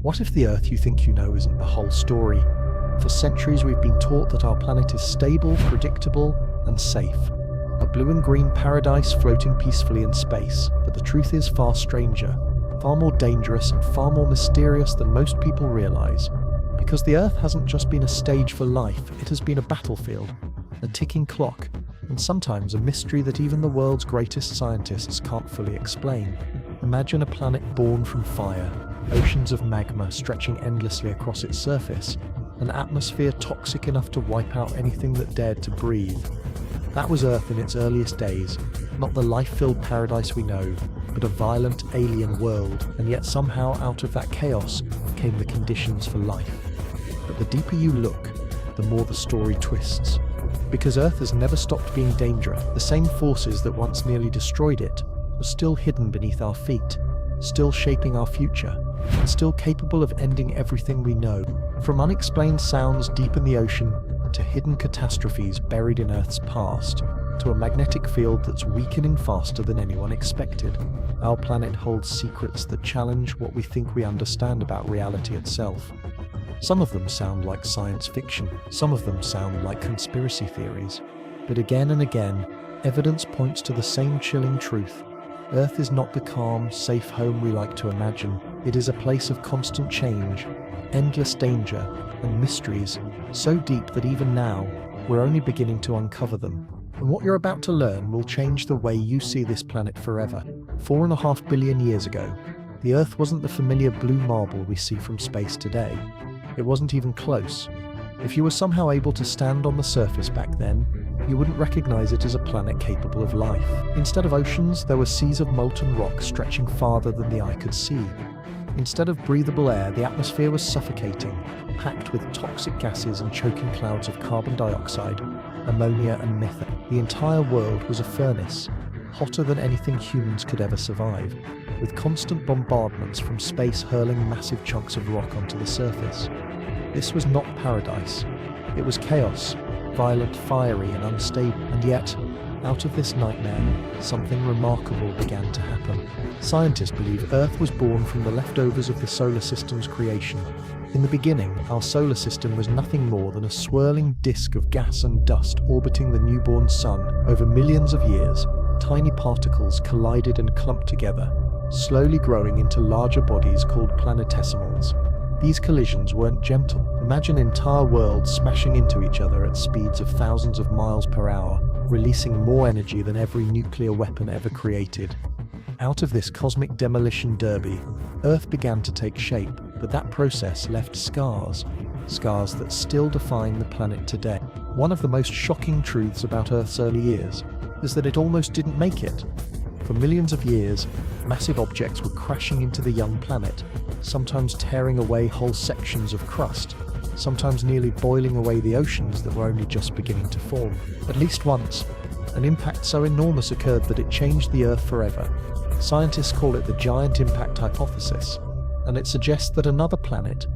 What if the Earth you think you know isn't the whole story? For centuries we've been taught that our planet is stable, predictable, and safe. A blue and green paradise floating peacefully in space. But the truth is far stranger, far more dangerous, and far more mysterious than most people realize. Because the Earth hasn't just been a stage for life, it has been a battlefield, a ticking clock, and sometimes a mystery that even the world's greatest scientists can't fully explain. Imagine a planet born from fire, oceans of magma stretching endlessly across its surface, an atmosphere toxic enough to wipe out anything that dared to breathe. That was Earth in its earliest days, not the life-filled paradise we know, but a violent alien world, and yet somehow out of that chaos came the conditions for life. But the deeper you look, the more the story twists. Because Earth has never stopped being dangerous, the same forces that once nearly destroyed it are still hidden beneath our feet, still shaping our future, and still capable of ending everything we know. From unexplained sounds deep in the ocean, to hidden catastrophes buried in Earth's past, to a magnetic field that's weakening faster than anyone expected. Our planet holds secrets that challenge what we think we understand about reality itself. Some of them sound like science fiction, some of them sound like conspiracy theories. But again and again, evidence points to the same chilling truth. Earth is not the calm, safe home we like to imagine. It is a place of constant change, endless danger, and mysteries so deep that even now, we're only beginning to uncover them. And what you're about to learn will change the way you see this planet forever. 4.5 billion years ago, the Earth wasn't the familiar blue marble we see from space today. It wasn't even close. If you were somehow able to stand on the surface back then, you wouldn't recognize it as a planet capable of life. Instead of oceans, there were seas of molten rock stretching farther than the eye could see. Instead of breathable air, the atmosphere was suffocating, packed with toxic gases and choking clouds of carbon dioxide, ammonia and methane. The entire world was a furnace, hotter than anything humans could ever survive, with constant bombardments from space hurling massive chunks of rock onto the surface. This was not paradise. It was chaos, violent, fiery, and unstable. And yet, out of this nightmare, something remarkable began to happen. Scientists believe Earth was born from the leftovers of the solar system's creation. In the beginning, our solar system was nothing more than a swirling disk of gas and dust orbiting the newborn sun. Over millions of years, tiny particles collided and clumped together, slowly growing into larger bodies called planetesimals. These collisions weren't gentle. Imagine entire worlds smashing into each other at speeds of thousands of miles per hour, releasing more energy than every nuclear weapon ever created. Out of this cosmic demolition derby, Earth began to take shape, but that process left scars that still define the planet today. One of the most shocking truths about Earth's early years is that it almost didn't make it. For millions of years, massive objects were crashing into the young planet, sometimes tearing away whole sections of crust, sometimes nearly boiling away the oceans that were only just beginning to form. At least once, an impact so enormous occurred that it changed the Earth forever. Scientists call it the giant impact hypothesis, and it suggests that another planet,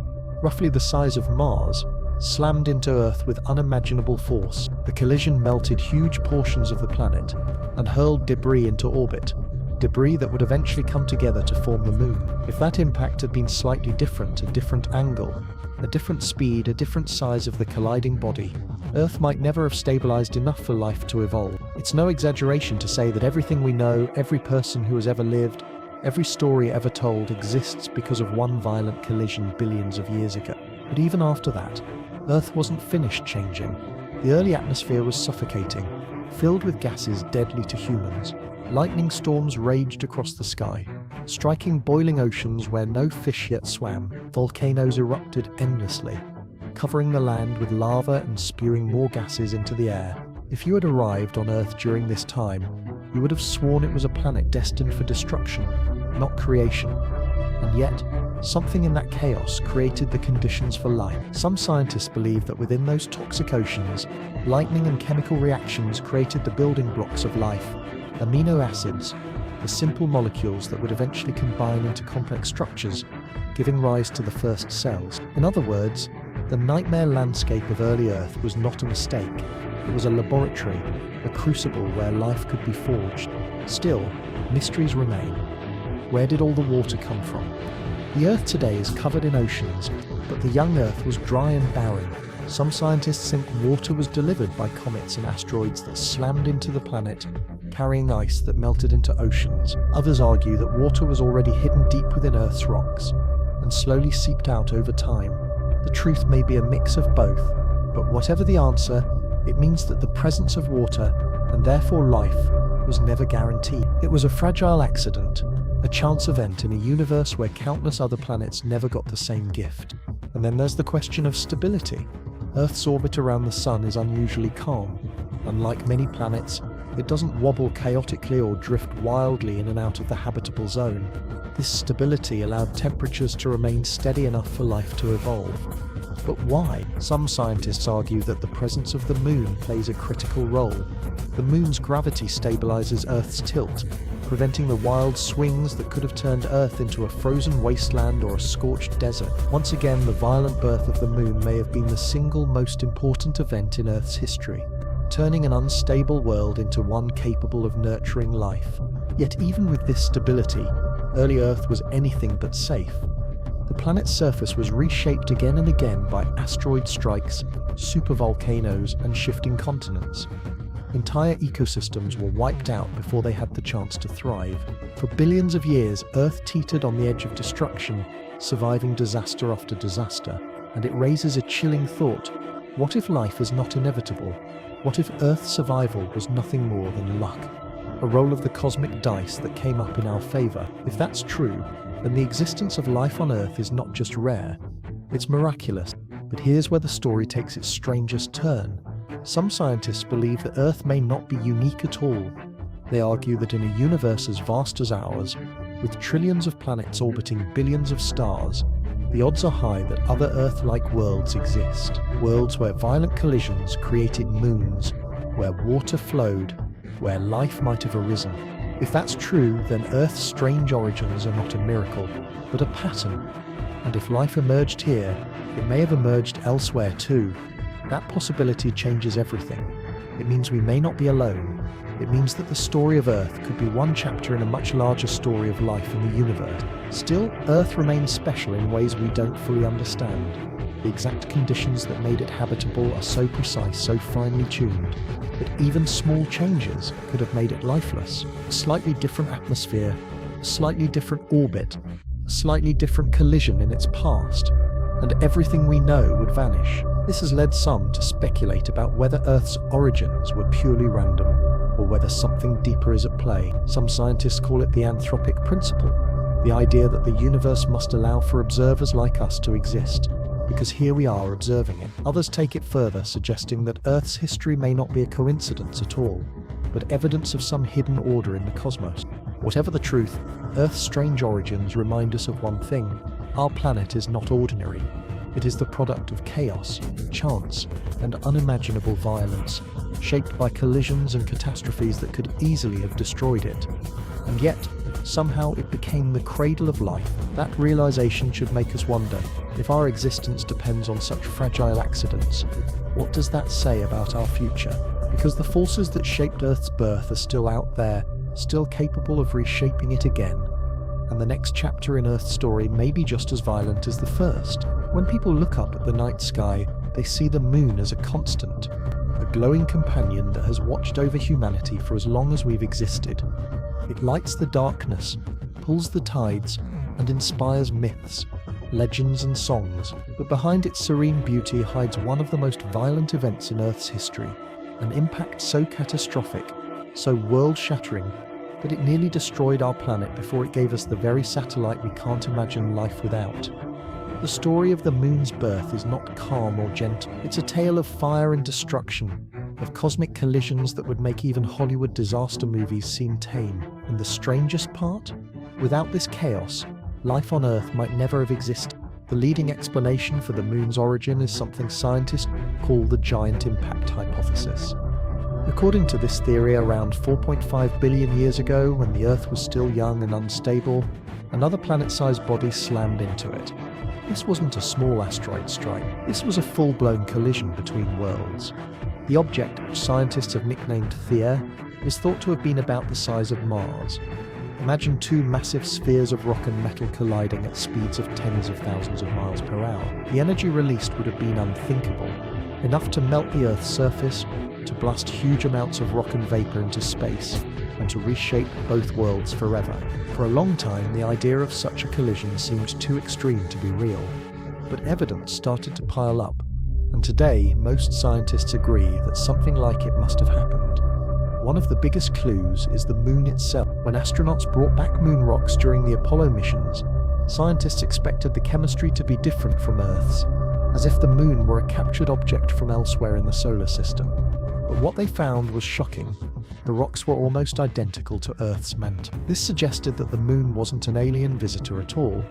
roughly the size of Mars, slammed into Earth with unimaginable force. The collision melted huge portions of the planet and hurled debris into orbit, debris that would eventually come together to form the Moon. If that impact had been slightly different, a different angle, a different speed, a different size of the colliding body, Earth might never have stabilized enough for life to evolve. It's no exaggeration to say that everything we know, every person who has ever lived, every story ever told exists because of one violent collision billions of years ago. But even after that, Earth wasn't finished changing. The early atmosphere was suffocating, filled with gases deadly to humans. Lightning storms raged across the sky, striking boiling oceans where no fish yet swam. Volcanoes erupted endlessly, covering the land with lava and spewing more gases into the air. If you had arrived on Earth during this time, you would have sworn it was a planet destined for destruction, not creation. And yet, something in that chaos created the conditions for life. Some scientists believe that within those toxic oceans, lightning and chemical reactions created the building blocks of life. Amino acids, the simple molecules that would eventually combine into complex structures, giving rise to the first cells. In other words, the nightmare landscape of early Earth was not a mistake. It was a laboratory, a crucible where life could be forged. Still, mysteries remain. Where did all the water come from? The Earth today is covered in oceans, but the young Earth was dry and barren. Some scientists think water was delivered by comets and asteroids that slammed into the planet, carrying ice that melted into oceans. Others argue that water was already hidden deep within Earth's rocks and slowly seeped out over time. The truth may be a mix of both, but whatever the answer, it means that the presence of water, and therefore life, was never guaranteed. It was a fragile accident, a chance event in a universe where countless other planets never got the same gift. And then there's the question of stability. Earth's orbit around the Sun is unusually calm. Unlike many planets, it doesn't wobble chaotically or drift wildly in and out of the habitable zone. This stability allowed temperatures to remain steady enough for life to evolve. But why? Some scientists argue that the presence of the Moon plays a critical role. The Moon's gravity stabilizes Earth's tilt, preventing the wild swings that could have turned Earth into a frozen wasteland or a scorched desert. Once again, the violent birth of the Moon may have been the single most important event in Earth's history, turning an unstable world into one capable of nurturing life. Yet even with this stability, early Earth was anything but safe. The planet's surface was reshaped again and again by asteroid strikes, supervolcanoes, and shifting continents. Entire ecosystems were wiped out before they had the chance to thrive. For billions of years, Earth teetered on the edge of destruction, surviving disaster after disaster. And it raises a chilling thought. What if life is not inevitable? What if Earth's survival was nothing more than luck? A roll of the cosmic dice that came up in our favor? If that's true, then the existence of life on Earth is not just rare, it's miraculous. But here's where the story takes its strangest turn. Some scientists believe that Earth may not be unique at all. They argue that in a universe as vast as ours, with trillions of planets orbiting billions of stars, the odds are high that other Earth-like worlds exist. Worlds where violent collisions created moons, where water flowed, where life might have arisen. If that's true, then Earth's strange origins are not a miracle, but a pattern. And if life emerged here, it may have emerged elsewhere too. That possibility changes everything. It means we may not be alone. It means that the story of Earth could be one chapter in a much larger story of life in the universe. Still, Earth remains special in ways we don't fully understand. The exact conditions that made it habitable are so precise, so finely tuned, that even small changes could have made it lifeless. A slightly different atmosphere, a slightly different orbit, a slightly different collision in its past, and everything we know would vanish. This has led some to speculate about whether Earth's origins were purely random, or whether something deeper is at play. Some scientists call it the anthropic principle, the idea that the universe must allow for observers like us to exist, because here we are observing it. Others take it further, suggesting that Earth's history may not be a coincidence at all, but evidence of some hidden order in the cosmos. Whatever the truth, Earth's strange origins remind us of one thing: our planet is not ordinary. It is the product of chaos, chance, and unimaginable violence, shaped by collisions and catastrophes that could easily have destroyed it. And yet, somehow it became the cradle of life. That realization should make us wonder, if our existence depends on such fragile accidents, what does that say about our future? Because the forces that shaped Earth's birth are still out there, still capable of reshaping it again. And the next chapter in Earth's story may be just as violent as the first. When people look up at the night sky, they see the moon as a constant, a glowing companion that has watched over humanity for as long as we've existed. It lights the darkness, pulls the tides, and inspires myths, legends, and songs. But behind its serene beauty hides one of the most violent events in Earth's history, an impact so catastrophic, so world-shattering, that it nearly destroyed our planet before it gave us the very satellite we can't imagine life without. The story of the moon's birth is not calm or gentle. It's a tale of fire and destruction, of cosmic collisions that would make even Hollywood disaster movies seem tame. And the strangest part? Without this chaos, life on Earth might never have existed. The leading explanation for the moon's origin is something scientists call the giant impact hypothesis. According to this theory, around 4.5 billion years ago, when the Earth was still young and unstable, another planet-sized body slammed into it. This wasn't a small asteroid strike. This was a full-blown collision between worlds. The object, which scientists have nicknamed Theia, is thought to have been about the size of Mars. Imagine two massive spheres of rock and metal colliding at speeds of tens of thousands of miles per hour. The energy released would have been unthinkable, enough to melt the Earth's surface, to blast huge amounts of rock and vapor into space, and to reshape both worlds forever. For a long time, the idea of such a collision seemed too extreme to be real, but evidence started to pile up, and today most scientists agree that something like it must have happened. One of the biggest clues is the moon itself. When astronauts brought back moon rocks during the Apollo missions, scientists expected the chemistry to be different from Earth's, as if the moon were a captured object from elsewhere in the solar system. But what they found was shocking. The rocks were almost identical to Earth's mantle. This suggested that the moon wasn't an alien visitor at all,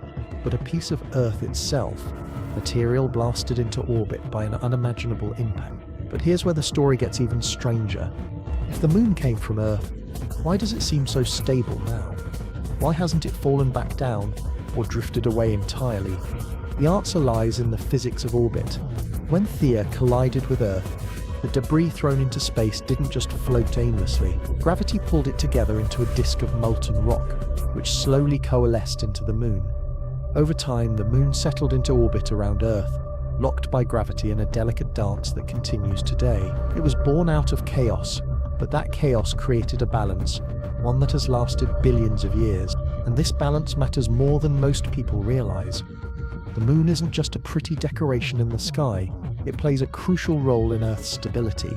but a piece of Earth itself, material blasted into orbit by an unimaginable impact. But here's where the story gets even stranger. If the moon came from Earth, why does it seem so stable now? Why hasn't it fallen back down or drifted away entirely? The answer lies in the physics of orbit. When Theia collided with Earth, the debris thrown into space didn't just float aimlessly. Gravity pulled it together into a disk of molten rock, which slowly coalesced into the moon. Over time, the moon settled into orbit around Earth, locked by gravity in a delicate dance that continues today. It was born out of chaos, but that chaos created a balance, one that has lasted billions of years. And this balance matters more than most people realize. The moon isn't just a pretty decoration in the sky, it plays a crucial role in Earth's stability.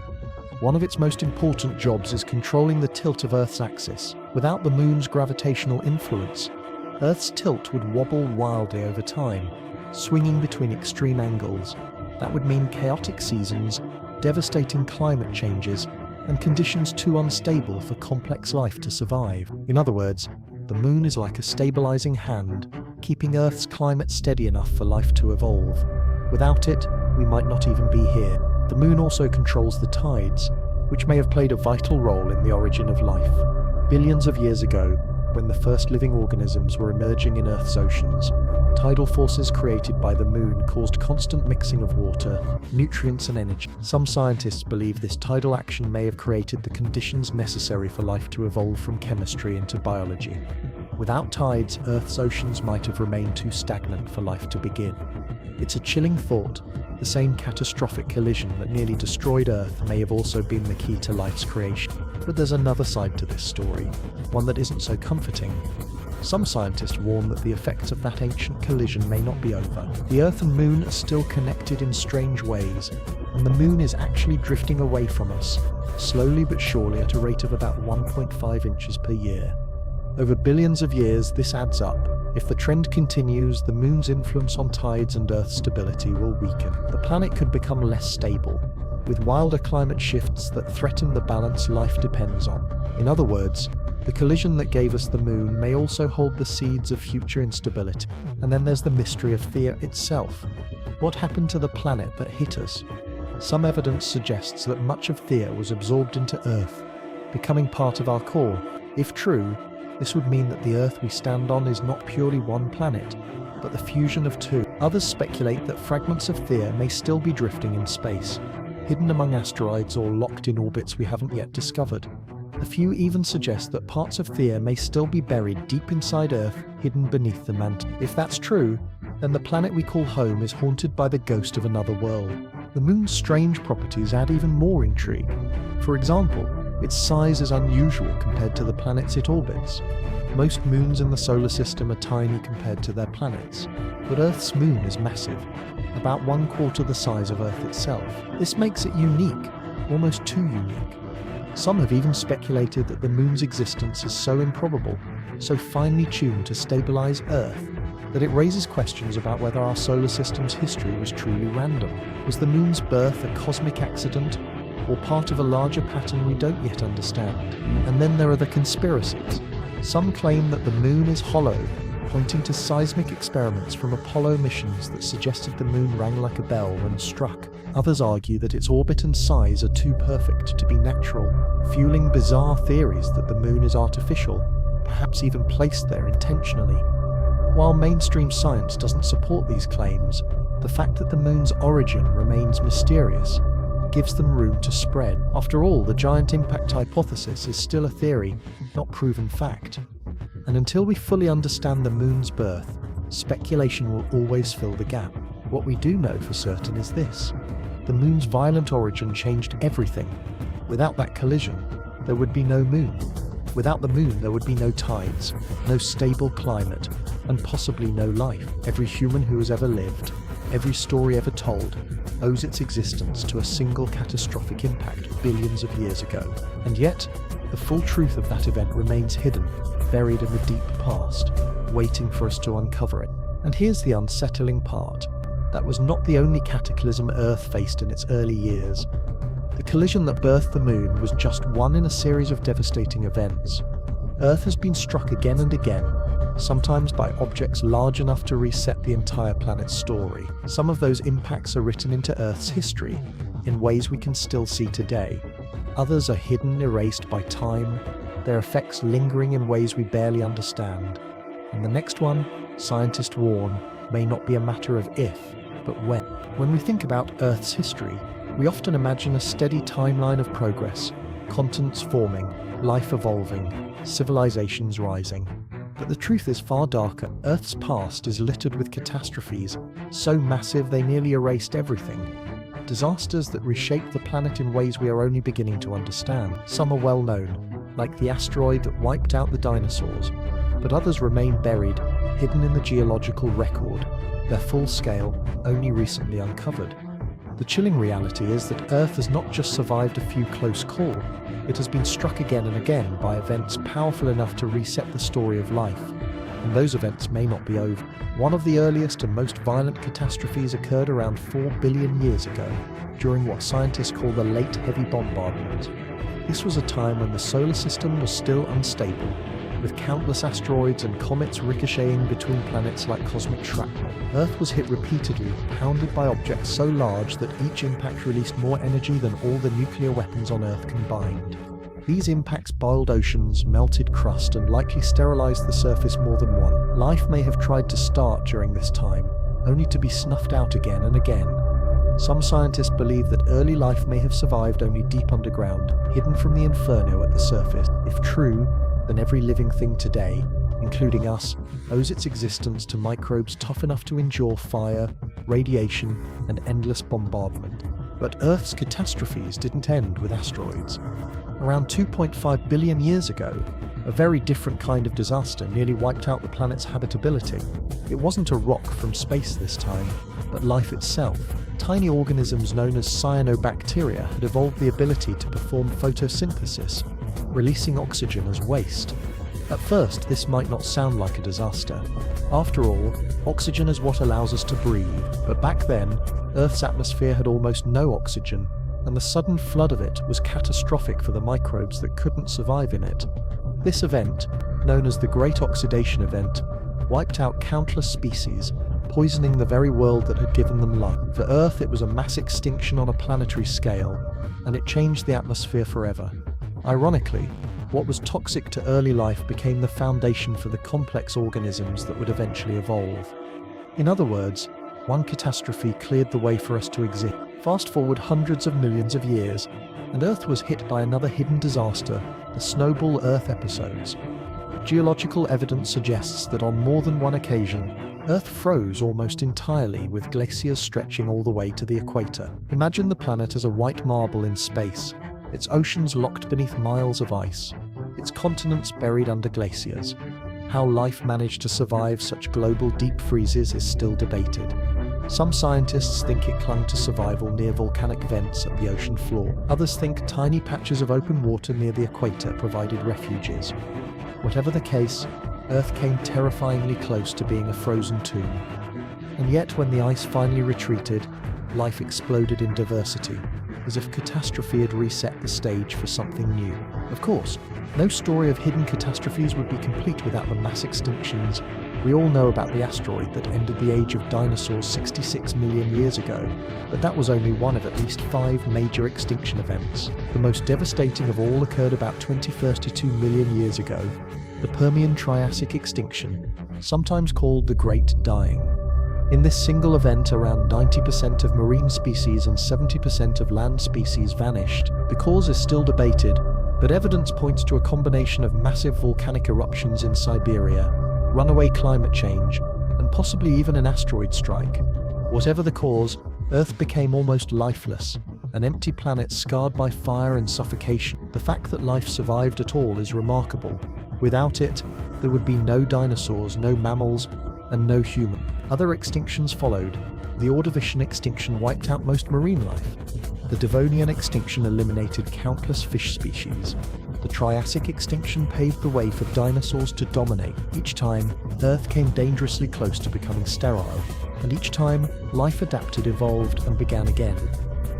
One of its most important jobs is controlling the tilt of Earth's axis. Without the moon's gravitational influence, Earth's tilt would wobble wildly over time, swinging between extreme angles. That would mean chaotic seasons, devastating climate changes, and conditions too unstable for complex life to survive. In other words, the moon is like a stabilizing hand, keeping Earth's climate steady enough for life to evolve. Without it, we might not even be here. The moon also controls the tides, which may have played a vital role in the origin of life. Billions of years ago, when the first living organisms were emerging in Earth's oceans, tidal forces created by the moon caused constant mixing of water, nutrients and energy. Some scientists believe this tidal action may have created the conditions necessary for life to evolve from chemistry into biology. Without tides, Earth's oceans might have remained too stagnant for life to begin. It's a chilling thought. The same catastrophic collision that nearly destroyed Earth may have also been the key to life's creation. But there's another side to this story, one that isn't so comforting. Some scientists warn that the effects of that ancient collision may not be over. The Earth and Moon are still connected in strange ways, and the Moon is actually drifting away from us, slowly but surely at a rate of about 1.5 inches per year. Over billions of years, this adds up. If the trend continues, the Moon's influence on tides and Earth's stability will weaken. The planet could become less stable, with wilder climate shifts that threaten the balance life depends on. In other words, the collision that gave us the Moon may also hold the seeds of future instability. And then there's the mystery of Theia itself. What happened to the planet that hit us? Some evidence suggests that much of Theia was absorbed into Earth, becoming part of our core. If true, this would mean that the Earth we stand on is not purely one planet, but the fusion of two. Others speculate that fragments of Theia may still be drifting in space, hidden among asteroids or locked in orbits we haven't yet discovered. A few even suggest that parts of Theia may still be buried deep inside Earth, hidden beneath the mantle. If that's true, then the planet we call home is haunted by the ghost of another world. The Moon's strange properties add even more intrigue. For example, its size is unusual compared to the planets it orbits. Most moons in the solar system are tiny compared to their planets, but Earth's moon is massive, about 1/4 the size of Earth itself. This makes it unique, almost too unique. Some have even speculated that the moon's existence is so improbable, so finely tuned to stabilize Earth, that it raises questions about whether our solar system's history was truly random. Was the moon's birth a cosmic accident, or part of a larger pattern we don't yet understand? And then there are the conspiracies. Some claim that the moon is hollow, pointing to seismic experiments from Apollo missions that suggested the moon rang like a bell when struck. Others argue that its orbit and size are too perfect to be natural, fueling bizarre theories that the moon is artificial, perhaps even placed there intentionally. While mainstream science doesn't support these claims, the fact that the moon's origin remains mysterious gives them room to spread. After all, the giant impact hypothesis is still a theory, not proven fact. And until we fully understand the moon's birth, speculation will always fill the gap. What we do know for certain is this: the moon's violent origin changed everything. Without that collision, there would be no moon. Without the moon, there would be no tides, no stable climate, and possibly no life. Every human who has ever lived, every story ever told, owes its existence to a single catastrophic impact billions of years ago. And yet, the full truth of that event remains hidden, buried in the deep past, waiting for us to uncover it. And here's the unsettling part. That was not the only cataclysm Earth faced in its early years. The collision that birthed the moon was just one in a series of devastating events. Earth has been struck again and again, sometimes by objects large enough to reset the entire planet's story. Some of those impacts are written into Earth's history, in ways we can still see today. Others are hidden, erased by time, their effects lingering in ways we barely understand. And the next one, scientists warn, may not be a matter of if, but when. When we think about Earth's history, we often imagine a steady timeline of progress, continents forming, life evolving, civilizations rising. But the truth is far darker. Earth's past is littered with catastrophes, so massive they nearly erased everything. Disasters that reshaped the planet in ways we are only beginning to understand. Some are well known, like the asteroid that wiped out the dinosaurs, but others remain buried, hidden in the geological record, their full scale only recently uncovered. The chilling reality is that Earth has not just survived a few close calls, it has been struck again and again by events powerful enough to reset the story of life. And those events may not be over. One of the earliest and most violent catastrophes occurred around 4 billion years ago, during what scientists call the Late Heavy Bombardment. This was a time when the solar system was still unstable, with countless asteroids and comets ricocheting between planets like cosmic shrapnel. Earth was hit repeatedly, pounded by objects so large that each impact released more energy than all the nuclear weapons on Earth combined. These impacts boiled oceans, melted crust, and likely sterilized the surface more than once. Life may have tried to start during this time, only to be snuffed out again and again. Some scientists believe that early life may have survived only deep underground, hidden from the inferno at the surface. If true, then every living thing today, including us, owes its existence to microbes tough enough to endure fire, radiation, and endless bombardment. But Earth's catastrophes didn't end with asteroids. Around 2.5 billion years ago, a very different kind of disaster nearly wiped out the planet's habitability. It wasn't a rock from space this time, but life itself. Tiny organisms known as cyanobacteria had evolved the ability to perform photosynthesis, releasing oxygen as waste. At first, this might not sound like a disaster. After all, oxygen is what allows us to breathe. But back then, Earth's atmosphere had almost no oxygen, and the sudden flood of it was catastrophic for the microbes that couldn't survive in it. This event, known as the Great Oxidation Event, wiped out countless species, poisoning the very world that had given them life. For Earth, it was a mass extinction on a planetary scale, and it changed the atmosphere forever. Ironically, what was toxic to early life became the foundation for the complex organisms that would eventually evolve. In other words, one catastrophe cleared the way for us to exist. Fast forward hundreds of millions of years, and Earth was hit by another hidden disaster, the Snowball Earth episodes. Geological evidence suggests that on more than one occasion, Earth froze almost entirely, with glaciers stretching all the way to the equator. Imagine the planet as a white marble in space, its oceans locked beneath miles of ice, its continents buried under glaciers. How life managed to survive such global deep freezes is still debated. Some scientists think it clung to survival near volcanic vents at the ocean floor. Others think tiny patches of open water near the equator provided refuges. Whatever the case, Earth came terrifyingly close to being a frozen tomb. And yet, when the ice finally retreated, life exploded in diversity, as if catastrophe had reset the stage for something new. Of course, no story of hidden catastrophes would be complete without the mass extinctions. We all know about the asteroid that ended the age of dinosaurs 66 million years ago, but that was only one of at least 5 major extinction events. The most devastating of all occurred about 20-32 million years ago, the Permian-Triassic extinction, sometimes called the Great Dying. In this single event, around 90% of marine species and 70% of land species vanished. The cause is still debated, But evidence points to a combination of massive volcanic eruptions in Siberia, runaway climate change, and possibly even an asteroid strike. Whatever the cause, Earth became almost lifeless, an empty planet scarred by fire and suffocation. The fact that life survived at all is remarkable. Without it, there would be no dinosaurs, no mammals, and no human. Other extinctions followed. The Ordovician extinction wiped out most marine life. The Devonian extinction eliminated countless fish species. The Triassic extinction paved the way for dinosaurs to dominate. Each time, Earth came dangerously close to becoming sterile, and each time, life adapted, evolved, and began again.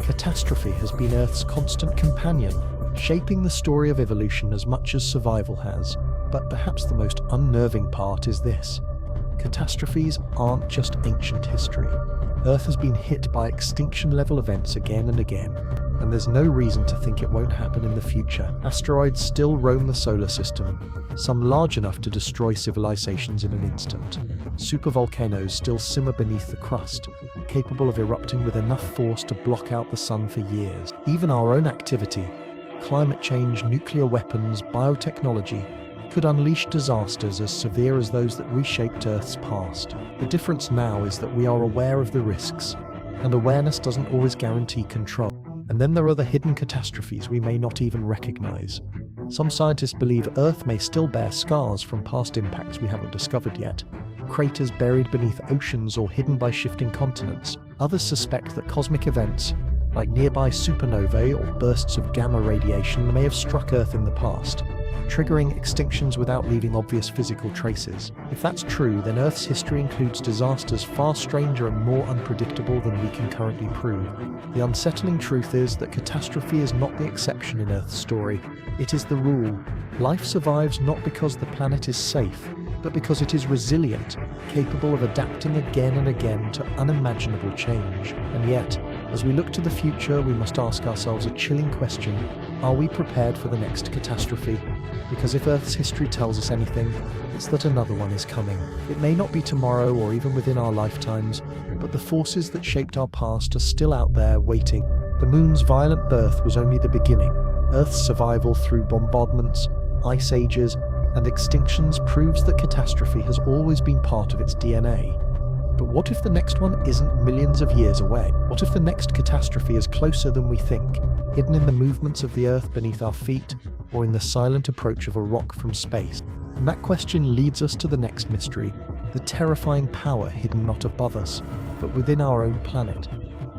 Catastrophe has been Earth's constant companion, shaping the story of evolution as much as survival has. But perhaps the most unnerving part is this: catastrophes aren't just ancient history. Earth has been hit by extinction-level events again and again, and there's no reason to think it won't happen in the future. Asteroids still roam the solar system, some large enough to destroy civilizations in an instant. Supervolcanoes still simmer beneath the crust, capable of erupting with enough force to block out the sun for years. Even our own activity, climate change, nuclear weapons, biotechnology, could unleash disasters as severe as those that reshaped Earth's past. The difference now is that we are aware of the risks, and awareness doesn't always guarantee control. And then there are the hidden catastrophes we may not even recognize. Some scientists believe Earth may still bear scars from past impacts we haven't discovered yet, craters buried beneath oceans or hidden by shifting continents. Others suspect that cosmic events, like nearby supernovae or bursts of gamma radiation, may have struck Earth in the past, triggering extinctions without leaving obvious physical traces. If that's true, then Earth's history includes disasters far stranger and more unpredictable than we can currently prove. The unsettling truth is that catastrophe is not the exception in Earth's story, it is the rule. Life survives not because the planet is safe, but because it is resilient, capable of adapting again and again to unimaginable change. And yet, as we look to the future, we must ask ourselves a chilling question: are we prepared for the next catastrophe? Because if Earth's history tells us anything, it's that another one is coming. It may not be tomorrow or even within our lifetimes, but the forces that shaped our past are still out there waiting. The Moon's violent birth was only the beginning. Earth's survival through bombardments, ice ages, and extinctions proves that catastrophe has always been part of its DNA. But what if the next one isn't millions of years away? What if the next catastrophe is closer than we think, hidden in the movements of the Earth beneath our feet, or in the silent approach of a rock from space? And that question leads us to the next mystery, the terrifying power hidden not above us, but within our own planet.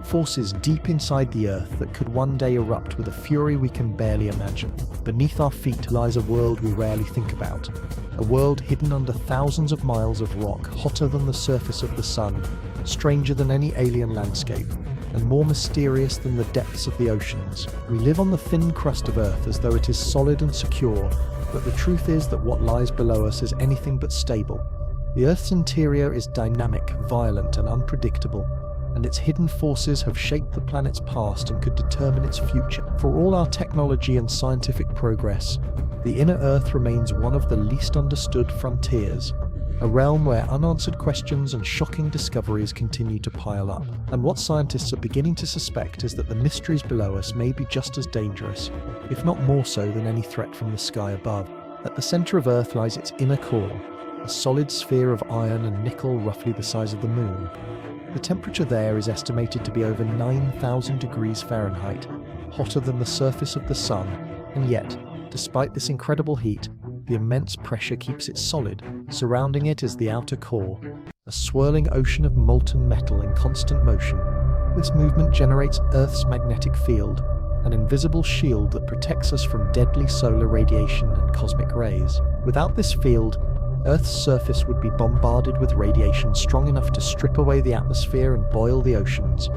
Forces deep inside the Earth that could one day erupt with a fury we can barely imagine. Beneath our feet lies a world we rarely think about. A world hidden under thousands of miles of rock, hotter than the surface of the sun, stranger than any alien landscape, and more mysterious than the depths of the oceans. We live on the thin crust of Earth as though it is solid and secure, but the truth is that what lies below us is anything but stable. The Earth's interior is dynamic, violent, and unpredictable, and its hidden forces have shaped the planet's past and could determine its future. For all our technology and scientific progress, the inner Earth remains one of the least understood frontiers, a realm where unanswered questions and shocking discoveries continue to pile up. And what scientists are beginning to suspect is that the mysteries below us may be just as dangerous, if not more so, than any threat from the sky above. At the center of Earth lies its inner core, a solid sphere of iron and nickel roughly the size of the Moon. The temperature there is estimated to be over 9,000 degrees Fahrenheit, hotter than the surface of the sun, and yet, despite this incredible heat, the immense pressure keeps it solid. Surrounding it is the outer core, a swirling ocean of molten metal in constant motion. This movement generates Earth's magnetic field, an invisible shield that protects us from deadly solar radiation and cosmic rays. Without this field, Earth's surface would be bombarded with radiation strong enough to strip away the atmosphere and boil the oceans.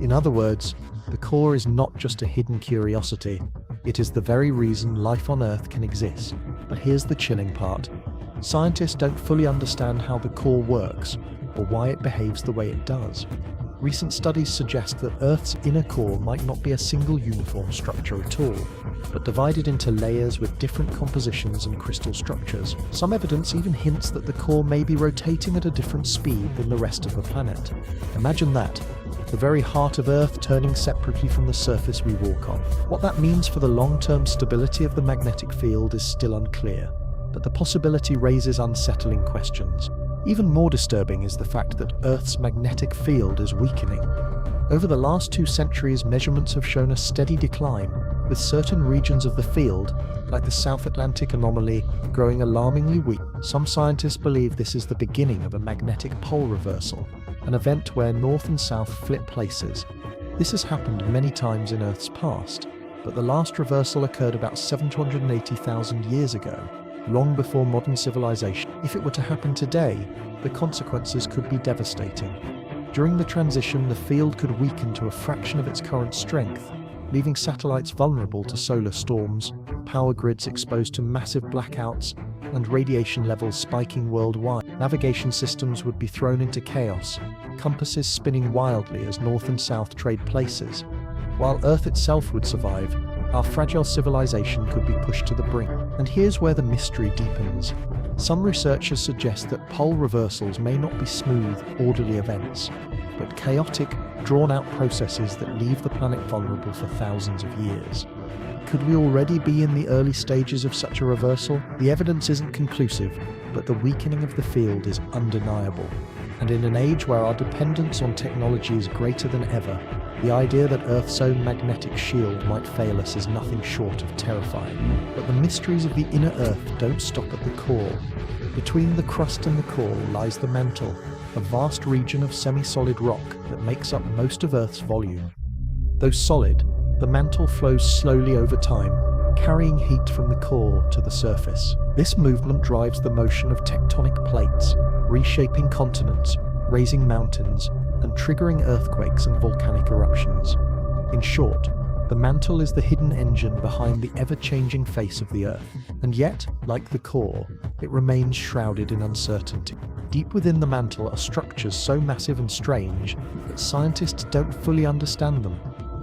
In other words, the core is not just a hidden curiosity, it is the very reason life on Earth can exist. But here's the chilling part. Scientists don't fully understand how the core works, or why it behaves the way it does. Recent studies suggest that Earth's inner core might not be a single uniform structure at all, but divided into layers with different compositions and crystal structures. Some evidence even hints that the core may be rotating at a different speed than the rest of the planet. Imagine that. the very heart of Earth turning separately from the surface we walk on. What that means for the long-term stability of the magnetic field is still unclear, but the possibility raises unsettling questions. Even more disturbing is the fact that Earth's magnetic field is weakening. Over the last 2 centuries, measurements have shown a steady decline, with certain regions of the field, like the South Atlantic anomaly, growing alarmingly weak. Some scientists believe this is the beginning of a magnetic pole reversal, an event where north and south flip places. This has happened many times in Earth's past, but the last reversal occurred about 780,000 years ago, long before modern civilization. If it were to happen today, the consequences could be devastating. During the transition, the field could weaken to a fraction of its current strength, leaving satellites vulnerable to solar storms, power grids exposed to massive blackouts, and radiation levels spiking worldwide. Navigation systems would be thrown into chaos, compasses spinning wildly as north and south trade places. While Earth itself would survive, our fragile civilization could be pushed to the brink. And here's where the mystery deepens. Some researchers suggest that pole reversals may not be smooth, orderly events, but chaotic, drawn-out processes that leave the planet vulnerable for thousands of years. Could we already be in the early stages of such a reversal? The evidence isn't conclusive, but the weakening of the field is undeniable. And in an age where our dependence on technology is greater than ever, the idea that Earth's own magnetic shield might fail us is nothing short of terrifying. But the mysteries of the inner Earth don't stop at the core. Between the crust and the core lies the mantle, a vast region of semi-solid rock that makes up most of Earth's volume. Though solid, the mantle flows slowly over time, carrying heat from the core to the surface. This movement drives the motion of tectonic plates, reshaping continents, raising mountains, and triggering earthquakes and volcanic eruptions. In short, the mantle is the hidden engine behind the ever-changing face of the Earth. And yet, like the core, it remains shrouded in uncertainty. Deep within the mantle are structures so massive and strange that scientists don't fully understand them.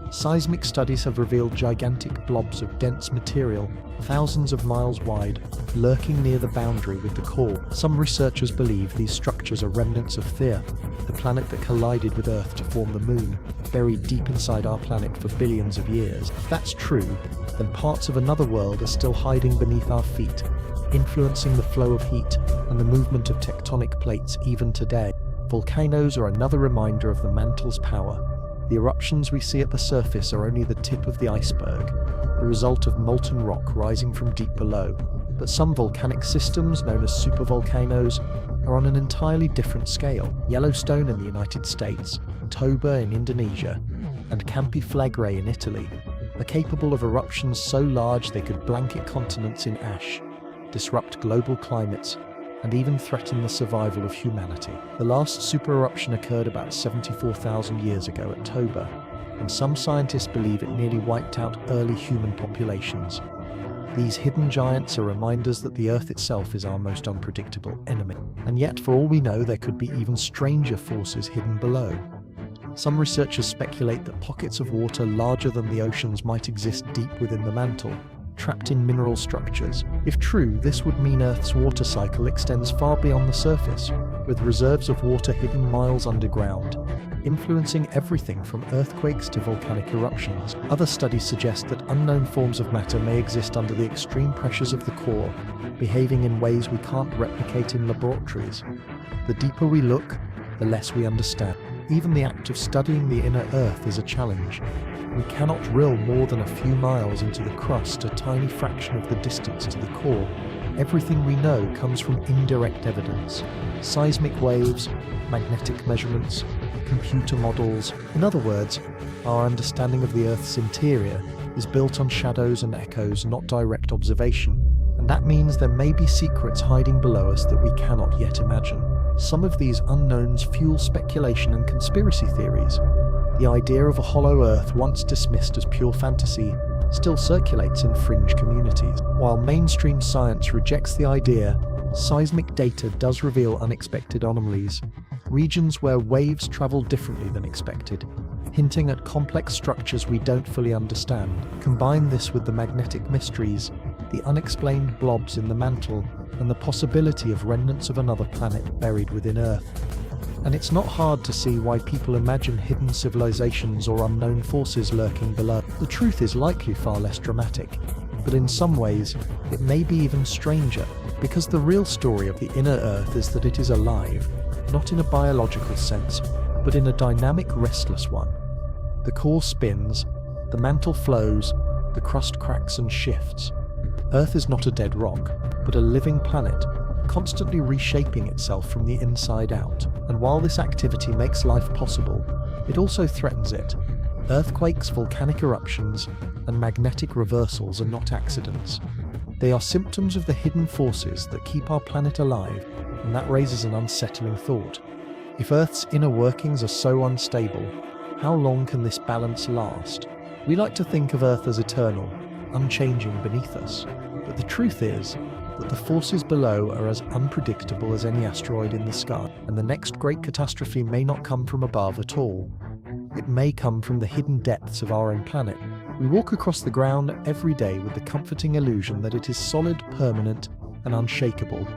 Seismic studies have revealed gigantic blobs of dense material, thousands of miles wide, lurking near the boundary with the core. Some researchers believe these structures are remnants of Theia, the planet that collided with Earth to form the Moon, buried deep inside our planet for billions of years. If that's true, then parts of another world are still hiding beneath our feet, influencing the flow of heat and the movement of tectonic plates even today. Volcanoes are another reminder of the mantle's power. The eruptions we see at the surface are only the tip of the iceberg, the result of molten rock rising from deep below. But some volcanic systems, known as supervolcanoes, are on an entirely different scale. Yellowstone in the United States, Toba in Indonesia, and Campi Flegrei in Italy are capable of eruptions so large they could blanket continents in ash, disrupt global climates, and even threaten the survival of humanity. The last supereruption occurred about 74,000 years ago at Toba, and some scientists believe it nearly wiped out early human populations. These hidden giants are reminders that the Earth itself is our most unpredictable enemy. And yet, for all we know, there could be even stranger forces hidden below. Some researchers speculate that pockets of water larger than the oceans might exist deep within the mantle, trapped in mineral structures. If true, this would mean Earth's water cycle extends far beyond the surface, with reserves of water hidden miles underground, influencing everything from earthquakes to volcanic eruptions. Other studies suggest that unknown forms of matter may exist under the extreme pressures of the core, behaving in ways we can't replicate in laboratories. The deeper we look, the less we understand. Even the act of studying the inner Earth is a challenge. We cannot drill more than a few miles into the crust, a tiny fraction of the distance to the core. Everything we know comes from indirect evidence. Seismic waves, magnetic measurements, computer models. In other words, our understanding of the Earth's interior is built on shadows and echoes, not direct observation. And that means there may be secrets hiding below us that we cannot yet imagine. Some of these unknowns fuel speculation and conspiracy theories. The idea of a hollow Earth, once dismissed as pure fantasy, still circulates in fringe communities. While mainstream science rejects the idea, seismic data does reveal unexpected anomalies, regions where waves travel differently than expected, hinting at complex structures we don't fully understand. Combine this with the magnetic mysteries, the unexplained blobs in the mantle, and the possibility of remnants of another planet buried within Earth, And it's not hard to see why people imagine hidden civilizations or unknown forces lurking below. The truth is likely far less dramatic, but in some ways, it may be even stranger, because the real story of the inner Earth is that it is alive, not in a biological sense, but in a dynamic, restless one. The core spins, the mantle flows, the crust cracks and shifts. Earth is not a dead rock, but a living planet, constantly reshaping itself from the inside out. And while this activity makes life possible, it also threatens it. Earthquakes, volcanic eruptions, and magnetic reversals are not accidents. They are symptoms of the hidden forces that keep our planet alive, and that raises an unsettling thought. If Earth's inner workings are so unstable, how long can this balance last? We like to think of Earth as eternal, unchanging beneath us, but the truth is that the forces below are as unpredictable as any asteroid in the sky, and the next great catastrophe may not come from above at all. It may come from the hidden depths of our own planet. We walk across the ground every day with the comforting illusion that it is solid, permanent, and unshakable.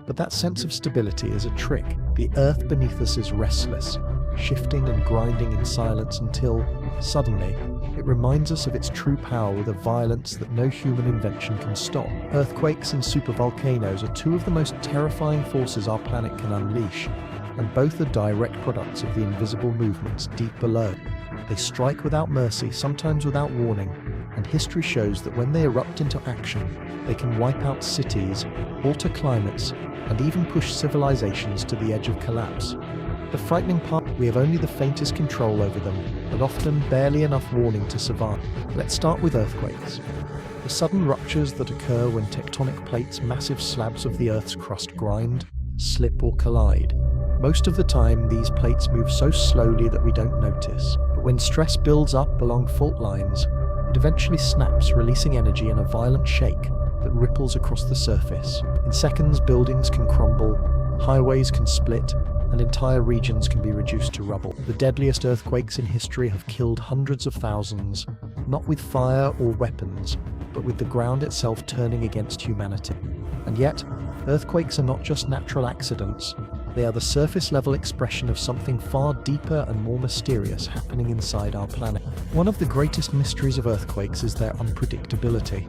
But that sense of stability is a trick. The Earth beneath us is restless, shifting and grinding in silence until, suddenly, it reminds us of its true power with a violence that no human invention can stop. Earthquakes and supervolcanoes are two of the most terrifying forces our planet can unleash, and both are direct products of the invisible movements deep below. They strike without mercy, sometimes without warning, and history shows that when they erupt into action, they can wipe out cities, alter climates, and even push civilizations to the edge of collapse. The frightening part, we have only the faintest control over them, and often barely enough warning to survive. Let's start with earthquakes. The sudden ruptures that occur when tectonic plates, massive slabs of the Earth's crust grind, slip or collide. Most of the time, these plates move so slowly that we don't notice. But when stress builds up along fault lines, it eventually snaps, releasing energy in a violent shake that ripples across the surface. In seconds, buildings can crumble, highways can split, and entire regions can be reduced to rubble. The deadliest earthquakes in history have killed hundreds of thousands, not with fire or weapons, but with the ground itself turning against humanity. And yet, earthquakes are not just natural accidents. They are the surface-level expression of something far deeper and more mysterious happening inside our planet. One of the greatest mysteries of earthquakes is their unpredictability.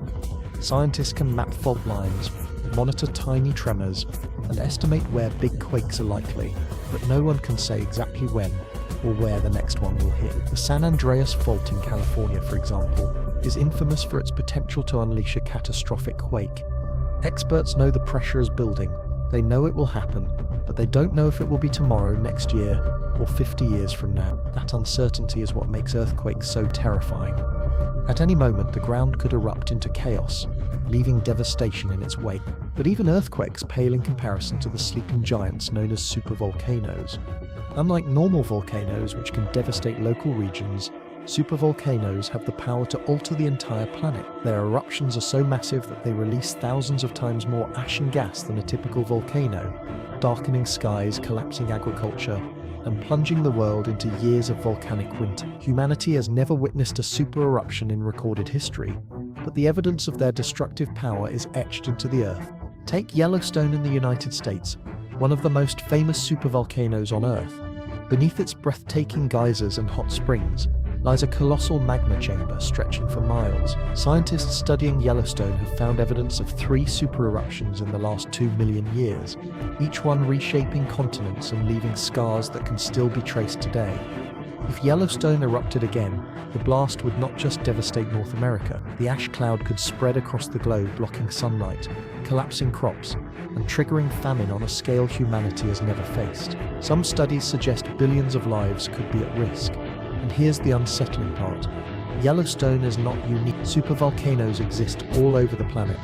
Scientists can map fault lines, monitor tiny tremors, and estimate where big quakes are likely, but no one can say exactly when or where the next one will hit. The San Andreas Fault in California, for example, is infamous for its potential to unleash a catastrophic quake. Experts know the pressure is building. They know it will happen, but they don't know if it will be tomorrow, next year, or 50 years from now. That uncertainty is what makes earthquakes so terrifying. At any moment, the ground could erupt into chaos, leaving devastation in its wake. But even earthquakes pale in comparison to the sleeping giants known as supervolcanoes. Unlike normal volcanoes, which can devastate local regions, supervolcanoes have the power to alter the entire planet. Their eruptions are so massive that they release thousands of times more ash and gas than a typical volcano, darkening skies, collapsing agriculture, and plunging the world into years of volcanic winter. Humanity has never witnessed a super eruption in recorded history, but the evidence of their destructive power is etched into the earth. Take Yellowstone in the United States, one of the most famous supervolcanoes on Earth. Beneath its breathtaking geysers and hot springs lies a colossal magma chamber stretching for miles. Scientists studying Yellowstone have found evidence of 3 super eruptions in the last 2 million years, each one reshaping continents and leaving scars that can still be traced today. If Yellowstone erupted again, the blast would not just devastate North America. The ash cloud could spread across the globe, blocking sunlight, collapsing crops, and triggering famine on a scale humanity has never faced. Some studies suggest billions of lives could be at risk. And here's the unsettling part. Yellowstone is not unique. Supervolcanoes exist all over the planet,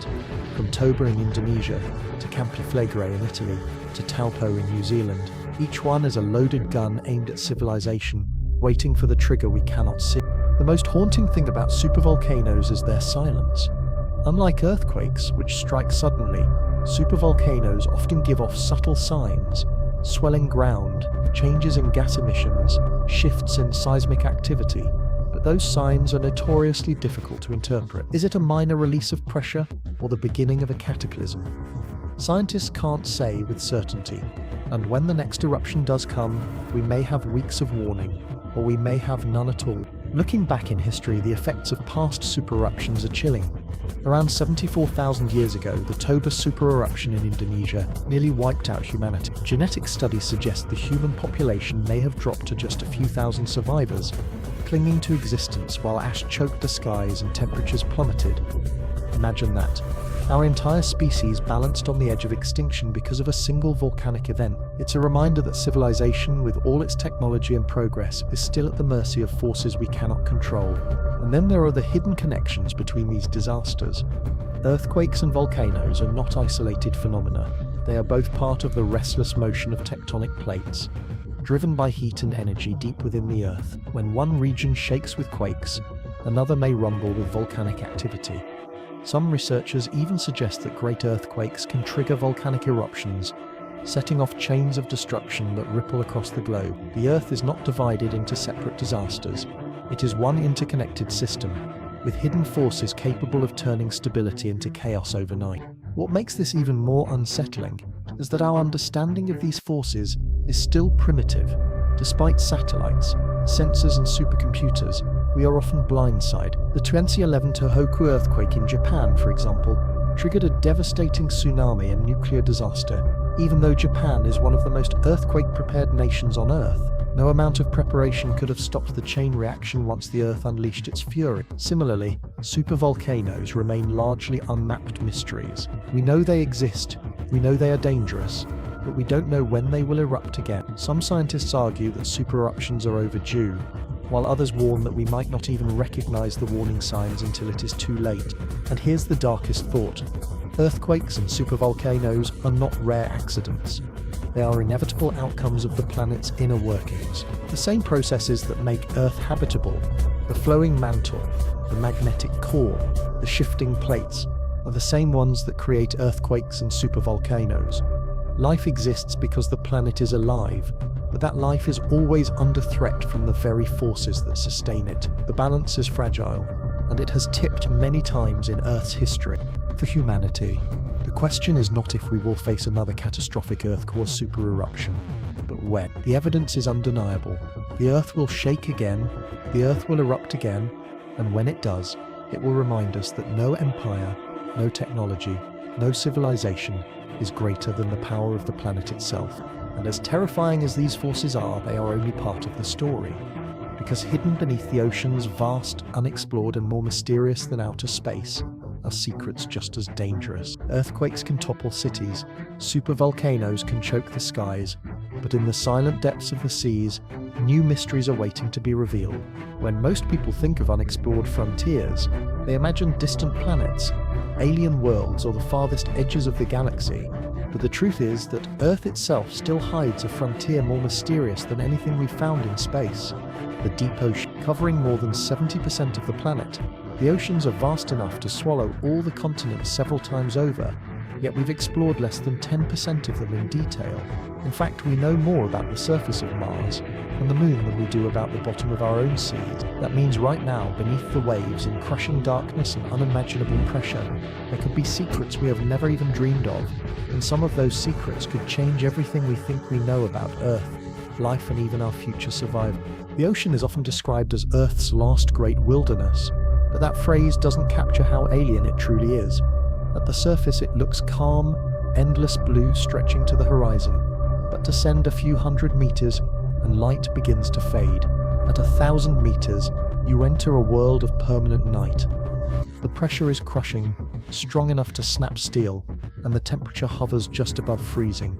from Toba in Indonesia, to Campiflagre in Italy, to Taupo in New Zealand. Each one is a loaded gun aimed at civilization, waiting for the trigger we cannot see. The most haunting thing about supervolcanoes is their silence. Unlike earthquakes, which strike suddenly, supervolcanoes often give off subtle signs: swelling ground, changes in gas emissions, shifts in seismic activity. But those signs are notoriously difficult to interpret. Is it a minor release of pressure, or the beginning of a cataclysm? Scientists can't say with certainty, and when the next eruption does come, we may have weeks of warning, or we may have none at all. Looking back in history, the effects of past supereruptions are chilling. Around 74,000 years ago, the Toba supereruption in Indonesia nearly wiped out humanity. Genetic studies suggest the human population may have dropped to just a few thousand survivors, clinging to existence while ash choked the skies and temperatures plummeted. Imagine that. Our entire species balanced on the edge of extinction because of a single volcanic event. It's a reminder that civilization, with all its technology and progress, is still at the mercy of forces we cannot control. And then there are the hidden connections between these disasters. Earthquakes and volcanoes are not isolated phenomena. They are both part of the restless motion of tectonic plates, driven by heat and energy deep within the Earth. When one region shakes with quakes, another may rumble with volcanic activity. Some researchers even suggest that great earthquakes can trigger volcanic eruptions, setting off chains of destruction that ripple across the globe. The Earth is not divided into separate disasters. It is one interconnected system, with hidden forces capable of turning stability into chaos overnight. What makes this even more unsettling is that our understanding of these forces is still primitive. Despite satellites, sensors and supercomputers, we are often blindsided. The 2011 Tohoku earthquake in Japan, for example, triggered a devastating tsunami and nuclear disaster. Even though Japan is one of the most earthquake-prepared nations on Earth, no amount of preparation could have stopped the chain reaction once the Earth unleashed its fury. Similarly, supervolcanoes remain largely unmapped mysteries. We know they exist, we know they are dangerous, but we don't know when they will erupt again. Some scientists argue that supereruptions are overdue, while others warn that we might not even recognize the warning signs until it is too late. And here's the darkest thought. Earthquakes and supervolcanoes are not rare accidents. They are inevitable outcomes of the planet's inner workings. The same processes that make Earth habitable, the flowing mantle, the magnetic core, the shifting plates, are the same ones that create earthquakes and supervolcanoes. Life exists because the planet is alive, but that life is always under threat from the very forces that sustain it. The balance is fragile, and it has tipped many times in Earth's history. For humanity, the question is not if we will face another catastrophic Earth-caused supereruption, but when. The evidence is undeniable. The Earth will shake again, the Earth will erupt again, and when it does, it will remind us that no empire, no technology, no civilization is greater than the power of the planet itself. And as terrifying as these forces are, they are only part of the story. Because hidden beneath the ocean's vast, unexplored and more mysterious than outer space are secrets just as dangerous. Earthquakes can topple cities, supervolcanoes can choke the skies, but in the silent depths of the seas, new mysteries are waiting to be revealed. When most people think of unexplored frontiers, they imagine distant planets, alien worlds, or the farthest edges of the galaxy. But the truth is that Earth itself still hides a frontier more mysterious than anything we've found in space. The deep ocean, covering more than 70% of the planet. The oceans are vast enough to swallow all the continents several times over, yet we've explored less than 10% of them in detail. In fact, we know more about the surface of Mars and the Moon than we do about the bottom of our own seas. That means right now, beneath the waves, in crushing darkness and unimaginable pressure, there could be secrets we have never even dreamed of, and some of those secrets could change everything we think we know about Earth, life, and even our future survival. The ocean is often described as Earth's last great wilderness, but that phrase doesn't capture how alien it truly is. At the surface, it looks calm, endless blue stretching to the horizon, but descend a few hundred meters and light begins to fade. At 1,000 meters, you enter a world of permanent night. The pressure is crushing, strong enough to snap steel, and the temperature hovers just above freezing.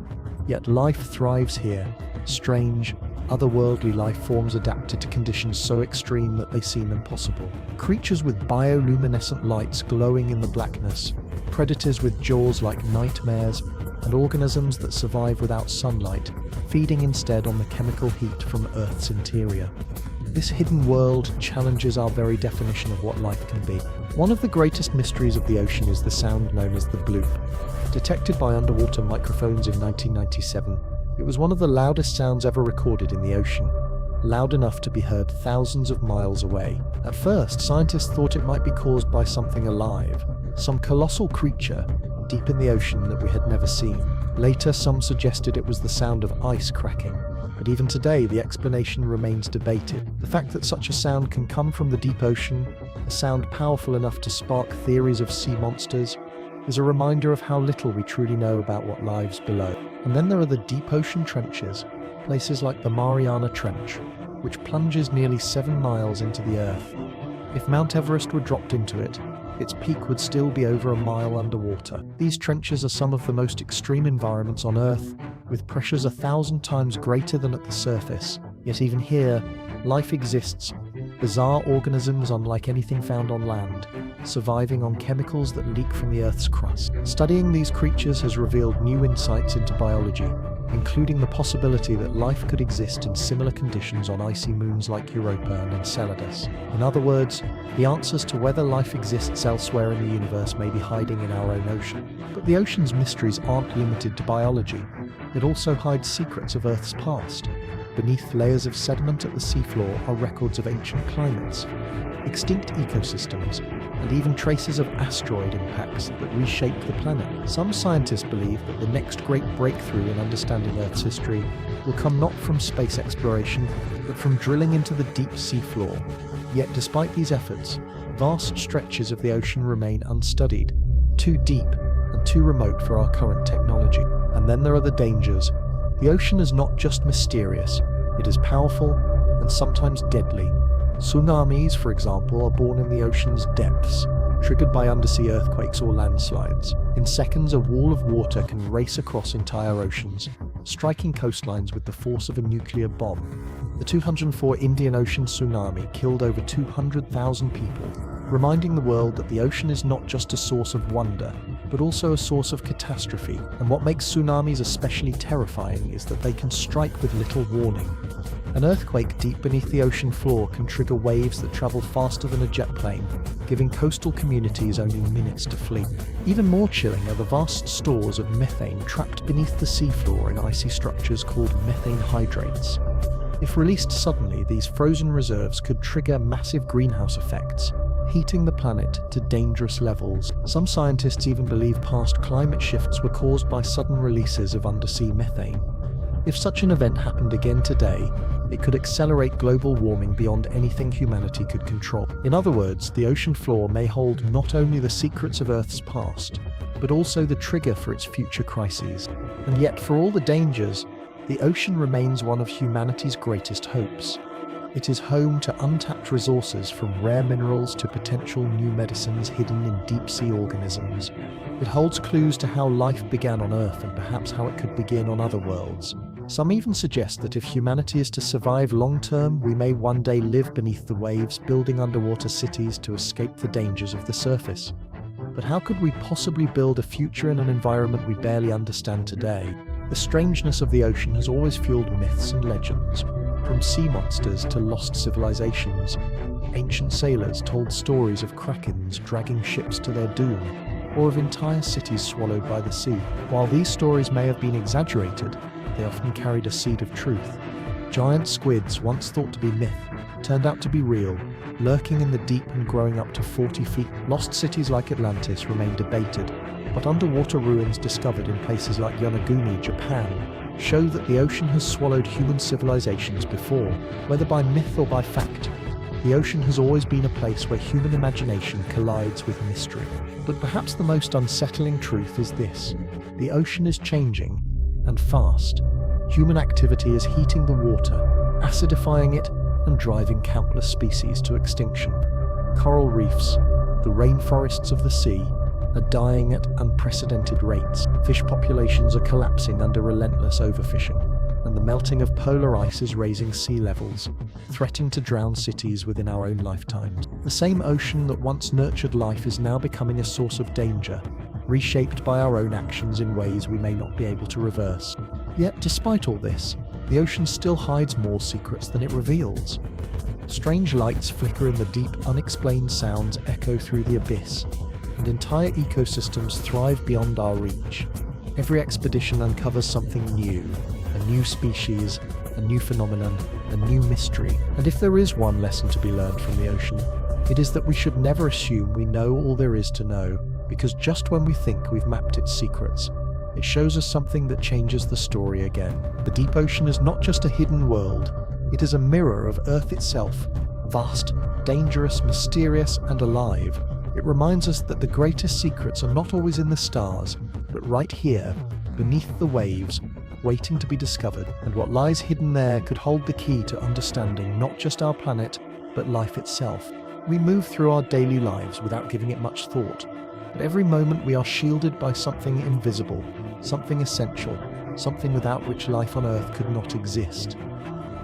Yet life thrives here. Strange, otherworldly life forms adapted to conditions so extreme that they seem impossible. Creatures with bioluminescent lights glowing in the blackness, predators with jaws like nightmares, and organisms that survive without sunlight, feeding instead on the chemical heat from Earth's interior. This hidden world challenges our very definition of what life can be. One of the greatest mysteries of the ocean is the sound known as the bloop. Detected by underwater microphones in 1997, it was one of the loudest sounds ever recorded in the ocean, loud enough to be heard thousands of miles away. At first, scientists thought it might be caused by something alive, some colossal creature, deep in the ocean that we had never seen. Later, some suggested it was the sound of ice cracking, but even today the explanation remains debated. The fact that such a sound can come from the deep ocean, a sound powerful enough to spark theories of sea monsters, is a reminder of how little we truly know about what lies below. And then there are the deep ocean trenches, places like the Mariana Trench, which plunges nearly 7 miles into the earth. If Mount Everest were dropped into it, its peak would still be over a mile underwater. These trenches are some of the most extreme environments on Earth, with pressures 1,000 times greater than at the surface. Yet even here, life exists, bizarre organisms unlike anything found on land, surviving on chemicals that leak from the Earth's crust. Studying these creatures has revealed new insights into biology, including the possibility that life could exist in similar conditions on icy moons like Europa and Enceladus. In other words, the answers to whether life exists elsewhere in the universe may be hiding in our own ocean. But the ocean's mysteries aren't limited to biology. It also hides secrets of Earth's past. Beneath layers of sediment at the seafloor are records of ancient climates, extinct ecosystems, and even traces of asteroid impacts that reshaped the planet. Some scientists believe that the next great breakthrough in understanding Earth's history will come not from space exploration, but from drilling into the deep seafloor. Yet despite these efforts, vast stretches of the ocean remain unstudied, too deep and too remote for our current technology. And then there are the dangers. The ocean is not just mysterious, it is powerful and sometimes deadly. Tsunamis, for example, are born in the ocean's depths, triggered by undersea earthquakes or landslides. In seconds, a wall of water can race across entire oceans, striking coastlines with the force of a nuclear bomb. The 2004 Indian Ocean tsunami killed over 200,000 people, reminding the world that the ocean is not just a source of wonder, but also a source of catastrophe. And what makes tsunamis especially terrifying is that they can strike with little warning. An earthquake deep beneath the ocean floor can trigger waves that travel faster than a jet plane, giving coastal communities only minutes to flee. Even more chilling are the vast stores of methane trapped beneath the seafloor in icy structures called methane hydrates. If released suddenly, these frozen reserves could trigger massive greenhouse effects, heating the planet to dangerous levels. Some scientists even believe past climate shifts were caused by sudden releases of undersea methane. If such an event happened again today, it could accelerate global warming beyond anything humanity could control. In other words, the ocean floor may hold not only the secrets of Earth's past, but also the trigger for its future crises. And yet, for all the dangers, the ocean remains one of humanity's greatest hopes. It is home to untapped resources, from rare minerals to potential new medicines hidden in deep-sea organisms. It holds clues to how life began on Earth and perhaps how it could begin on other worlds. Some even suggest that if humanity is to survive long-term, we may one day live beneath the waves, building underwater cities to escape the dangers of the surface. But how could we possibly build a future in an environment we barely understand today? The strangeness of the ocean has always fueled myths and legends. From sea monsters to lost civilizations, ancient sailors told stories of krakens dragging ships to their doom, or of entire cities swallowed by the sea. While these stories may have been exaggerated, they often carried a seed of truth. Giant squids, once thought to be myth, turned out to be real, lurking in the deep and growing up to 40 feet. Lost cities like Atlantis remain debated, but underwater ruins discovered in places like Yonaguni, Japan, show that the ocean has swallowed human civilizations before. Whether by myth or by fact, the ocean has always been a place where human imagination collides with mystery. But perhaps the most unsettling truth is this: the ocean is changing, and fast. Human activity is heating the water, acidifying it, and driving countless species to extinction. Coral reefs, the rainforests of the sea, are dying at unprecedented rates. Fish populations are collapsing under relentless overfishing, and the melting of polar ice is raising sea levels, threatening to drown cities within our own lifetimes. The same ocean that once nurtured life is now becoming a source of danger, reshaped by our own actions in ways we may not be able to reverse. Yet, despite all this, the ocean still hides more secrets than it reveals. Strange lights flicker in the deep, unexplained sounds echo through the abyss, and entire ecosystems thrive beyond our reach. Every expedition uncovers something new, a new species, a new phenomenon, a new mystery. And if there is one lesson to be learned from the ocean, it is that we should never assume we know all there is to know. because just when we think we've mapped its secrets, it shows us something that changes the story again. The deep ocean is not just a hidden world, it is a mirror of Earth itself, vast, dangerous, mysterious, and alive. It reminds us that the greatest secrets are not always in the stars, but right here, beneath the waves, waiting to be discovered. And what lies hidden there could hold the key to understanding not just our planet, but life itself. We move through our daily lives without giving it much thought. At every moment we are shielded by something invisible, something essential, something without which life on Earth could not exist.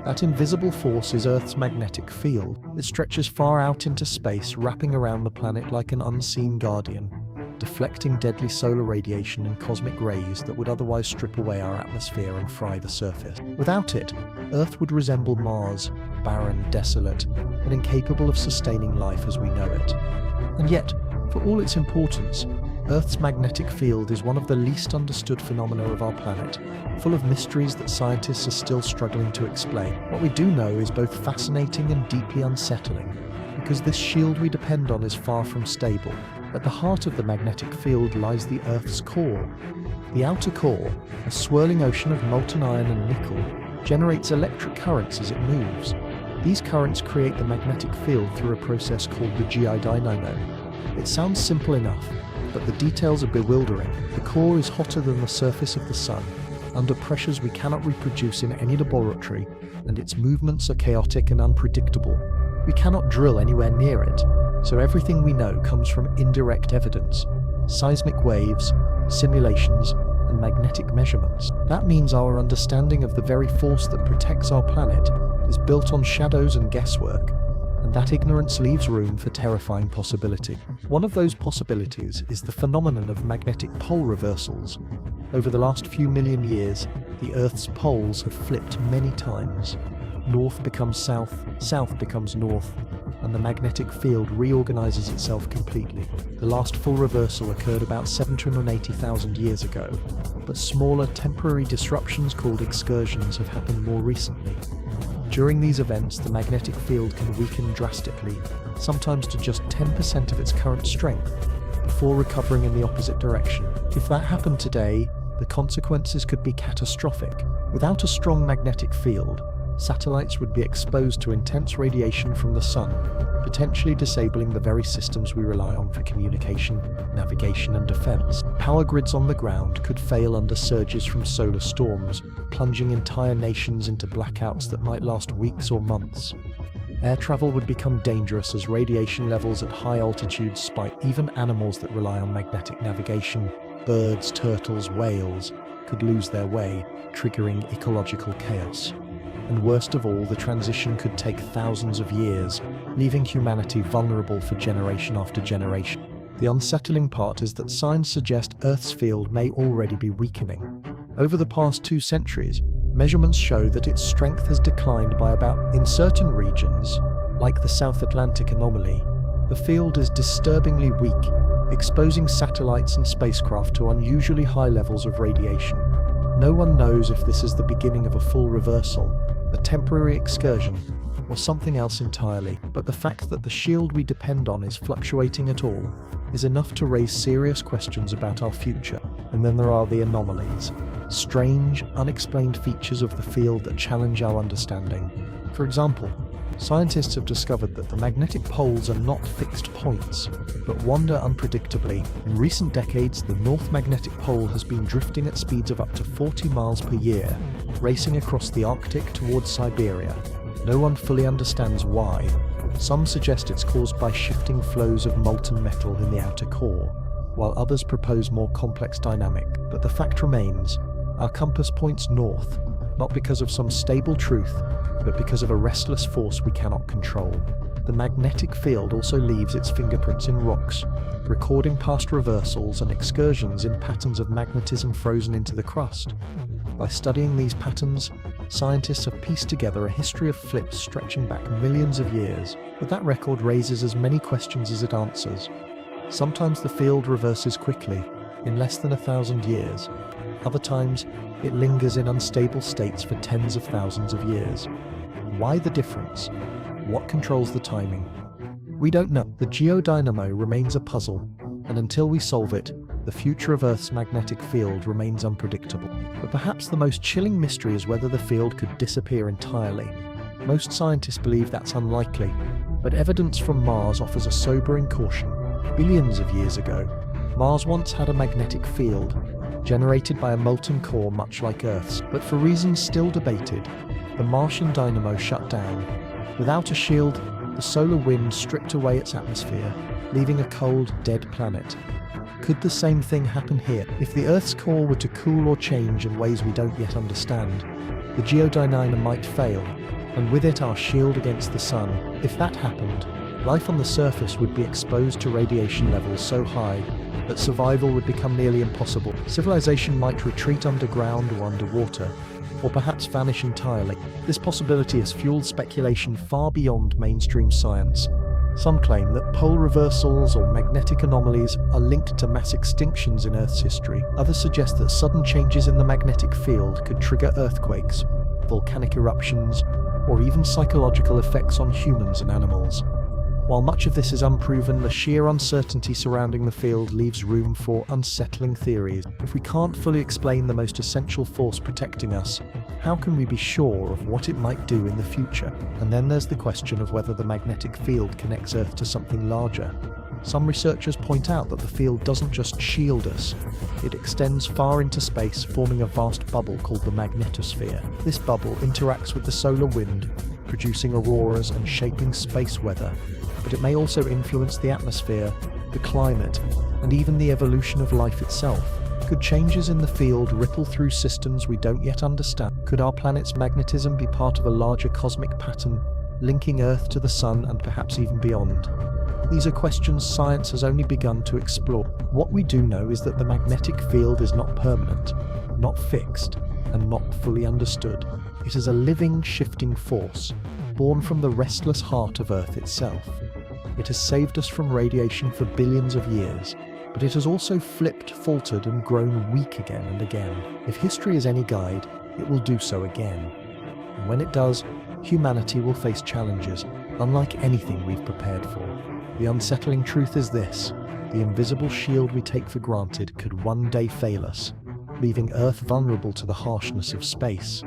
That invisible force is Earth's magnetic field. It stretches far out into space, wrapping around the planet like an unseen guardian, deflecting deadly solar radiation and cosmic rays that would otherwise strip away our atmosphere and fry the surface. Without it, Earth would resemble Mars, barren, desolate, and incapable of sustaining life as we know it. And yet, for all its importance, Earth's magnetic field is one of the least understood phenomena of our planet, full of mysteries that scientists are still struggling to explain. What we do know is both fascinating and deeply unsettling, because this shield we depend on is far from stable. At the heart of the magnetic field lies the Earth's core. The outer core, a swirling ocean of molten iron and nickel, generates electric currents as it moves. These currents create the magnetic field through a process called the geodynamo. It sounds simple enough, but the details are bewildering. The core is hotter than the surface of the sun, under pressures we cannot reproduce in any laboratory, and its movements are chaotic and unpredictable. We cannot drill anywhere near it, so everything we know comes from indirect evidence, seismic waves, simulations, and magnetic measurements. That means our understanding of the very force that protects our planet is built on shadows and guesswork, and that ignorance leaves room for terrifying possibility. One of those possibilities is the phenomenon of magnetic pole reversals. Over the last few million years, the Earth's poles have flipped many times. North becomes south, south becomes north, and the magnetic field reorganizes itself completely. The last full reversal occurred about 780,000 years ago, but smaller temporary disruptions called excursions have happened more recently. During these events, the magnetic field can weaken drastically, sometimes to just 10% of its current strength, before recovering in the opposite direction. If that happened today, the consequences could be catastrophic. Without a strong magnetic field, satellites would be exposed to intense radiation from the sun, potentially disabling the very systems we rely on for communication, navigation, and defense. Power grids on the ground could fail under surges from solar storms, plunging entire nations into blackouts that might last weeks or months. Air travel would become dangerous as radiation levels at high altitudes spike. Even animals that rely on magnetic navigation, birds, turtles, whales, could lose their way, triggering ecological chaos. And worst of all, the transition could take thousands of years, leaving humanity vulnerable for generation after generation. The unsettling part is that signs suggest Earth's field may already be weakening. Over the past 2 centuries, measurements show that its strength has declined by about. In certain regions, like the South Atlantic anomaly, the field is disturbingly weak, exposing satellites and spacecraft to unusually high levels of radiation. No one knows if this is the beginning of a full reversal, a temporary excursion, or something else entirely, but the fact that the shield we depend on is fluctuating at all is enough to raise serious questions about our future. And then there are the anomalies, strange, unexplained features of the field that challenge our understanding. For example, scientists have discovered that the magnetic poles are not fixed points, but wander unpredictably. In recent decades, the North Magnetic Pole has been drifting at speeds of up to 40 miles per year, racing across the Arctic towards Siberia. No one fully understands why. Some suggest it's caused by shifting flows of molten metal in the outer core, while others propose more complex dynamic. But the fact remains, our compass points north, not because of some stable truth, but because of a restless force we cannot control. The magnetic field also leaves its fingerprints in rocks, recording past reversals and excursions in patterns of magnetism frozen into the crust. By studying these patterns, scientists have pieced together a history of flips stretching back millions of years, but that record raises as many questions as it answers. Sometimes the field reverses quickly, in less than 1,000 years. Other times, it lingers in unstable states for tens of thousands of years. Why the difference? What controls the timing? We don't know. The geodynamo remains a puzzle, and until we solve it, the future of Earth's magnetic field remains unpredictable. But perhaps the most chilling mystery is whether the field could disappear entirely. Most scientists believe that's unlikely, but evidence from Mars offers a sobering caution. Billions of years ago, Mars once had a magnetic field, generated by a molten core much like Earth's, but for reasons still debated, the Martian dynamo shut down. Without a shield, the solar wind stripped away its atmosphere, leaving a cold, dead planet. Could the same thing happen here? If the Earth's core were to cool or change in ways we don't yet understand, the geodynamo might fail, and with it our shield against the sun. If that happened, life on the surface would be exposed to radiation levels so high that survival would become nearly impossible. Civilization might retreat underground or underwater, or perhaps vanish entirely. This possibility has fueled speculation far beyond mainstream science. Some claim that pole reversals or magnetic anomalies are linked to mass extinctions in Earth's history. Others suggest that sudden changes in the magnetic field could trigger earthquakes, volcanic eruptions, or even psychological effects on humans and animals. While much of this is unproven, the sheer uncertainty surrounding the field leaves room for unsettling theories. If we can't fully explain the most essential force protecting us, how can we be sure of what it might do in the future? And then there's the question of whether the magnetic field connects Earth to something larger. Some researchers point out that the field doesn't just shield us, it extends far into space, forming a vast bubble called the magnetosphere. This bubble interacts with the solar wind, producing auroras and shaping space weather. But it may also influence the atmosphere, the climate, and even the evolution of life itself. Could changes in the field ripple through systems we don't yet understand? Could our planet's magnetism be part of a larger cosmic pattern, linking Earth to the Sun and perhaps even beyond? These are questions science has only begun to explore. What we do know is that the magnetic field is not permanent, not fixed, and not fully understood. It is a living, shifting force, born from the restless heart of Earth itself. It has saved us from radiation for billions of years, but it has also flipped, faltered, and grown weak again and again. If history is any guide, it will do so again. And when it does, humanity will face challenges unlike anything we've prepared for. The unsettling truth is this: the invisible shield we take for granted could one day fail us, leaving Earth vulnerable to the harshness of space.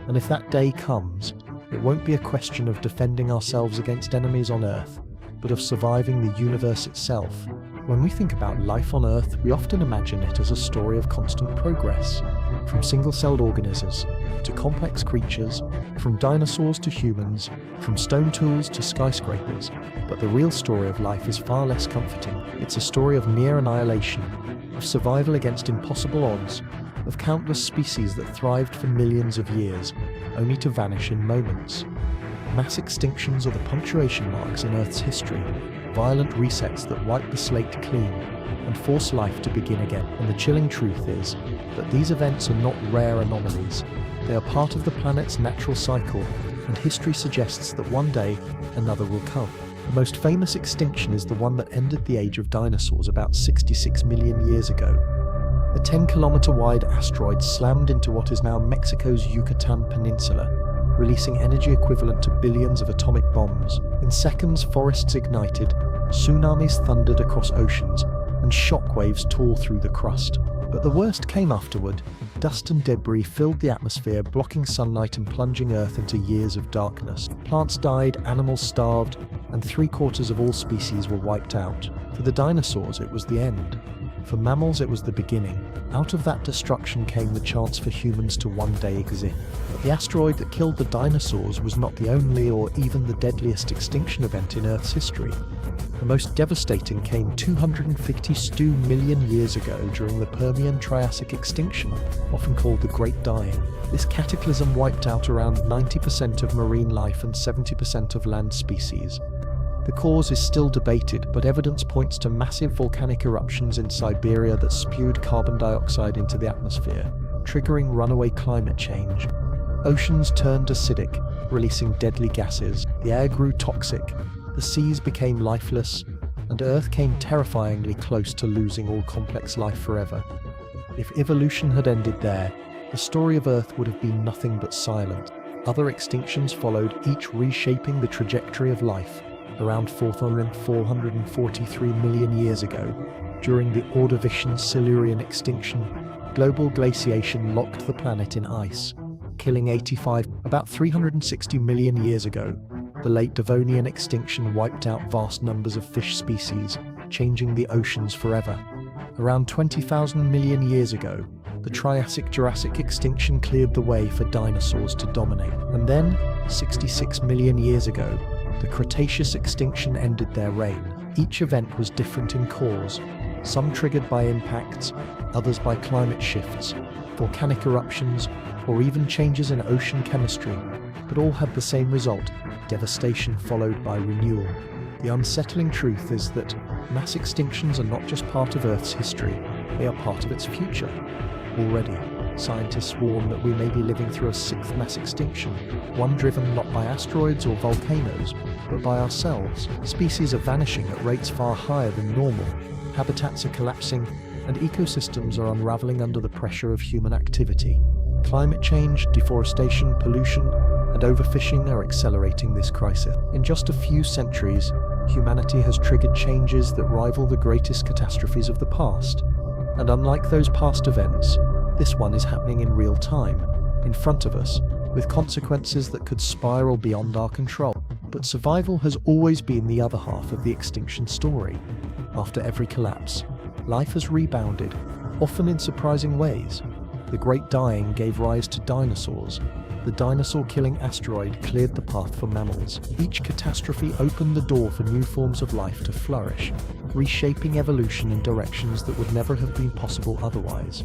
And if that day comes, it won't be a question of defending ourselves against enemies on Earth, but of surviving the universe itself. When we think about life on Earth, we often imagine it as a story of constant progress, from single-celled organisms to complex creatures, from dinosaurs to humans, from stone tools to skyscrapers. But the real story of life is far less comforting. It's a story of near annihilation, of survival against impossible odds, of countless species that thrived for millions of years, only to vanish in moments. Mass extinctions are the punctuation marks in Earth's history, violent resets that wipe the slate clean and force life to begin again. And the chilling truth is that these events are not rare anomalies. They are part of the planet's natural cycle, and history suggests that one day another will come. The most famous extinction is the one that ended the age of dinosaurs about 66 million years ago. A 10-kilometer wide asteroid slammed into what is now Mexico's Yucatan Peninsula, releasing energy equivalent to billions of atomic bombs. In seconds, forests ignited, tsunamis thundered across oceans, and shockwaves tore through the crust. But the worst came afterward. Dust and debris filled the atmosphere, blocking sunlight and plunging Earth into years of darkness. Plants died, animals starved, and 3/4 of all species were wiped out. For the dinosaurs, it was the end. For mammals, it was the beginning. Out of that destruction came the chance for humans to one day exist. But the asteroid that killed the dinosaurs was not the only or even the deadliest extinction event in Earth's history. The most devastating came 252 million years ago during the Permian-Triassic extinction, often called the Great Dying. This cataclysm wiped out around 90% of marine life and 70% of land species. The cause is still debated, but evidence points to massive volcanic eruptions in Siberia that spewed carbon dioxide into the atmosphere, triggering runaway climate change. Oceans turned acidic, releasing deadly gases. The air grew toxic, the seas became lifeless, and Earth came terrifyingly close to losing all complex life forever. If evolution had ended there, the story of Earth would have been nothing but silent. Other extinctions followed, each reshaping the trajectory of life. around 443 million years ago, during the Ordovician Silurian extinction, global glaciation locked the planet in ice, killing 85. About 360 million years ago, the late Devonian extinction wiped out vast numbers of fish species, changing the oceans forever. Around 20,000 million years ago, the Triassic-Jurassic extinction cleared the way for dinosaurs to dominate. And then, 66 million years ago, the Cretaceous extinction ended their reign. Each event was different in cause, some triggered by impacts, others by climate shifts, volcanic eruptions, or even changes in ocean chemistry, but all had the same result: devastation followed by renewal. The unsettling truth is that mass extinctions are not just part of Earth's history, they are part of its future. Already, scientists warn that we may be living through a sixth mass extinction, one driven not by asteroids or volcanoes, but by ourselves. Species are vanishing at rates far higher than normal, habitats are collapsing, and ecosystems are unraveling under the pressure of human activity. Climate change, deforestation, pollution, and overfishing are accelerating this crisis. In just a few centuries, humanity has triggered changes that rival the greatest catastrophes of the past. And unlike those past events, this one is happening in real time, in front of us, with consequences that could spiral beyond our control. But survival has always been the other half of the extinction story. After every collapse, life has rebounded, often in surprising ways. The Great Dying gave rise to dinosaurs. The dinosaur-killing asteroid cleared the path for mammals. Each catastrophe opened the door for new forms of life to flourish, reshaping evolution in directions that would never have been possible otherwise.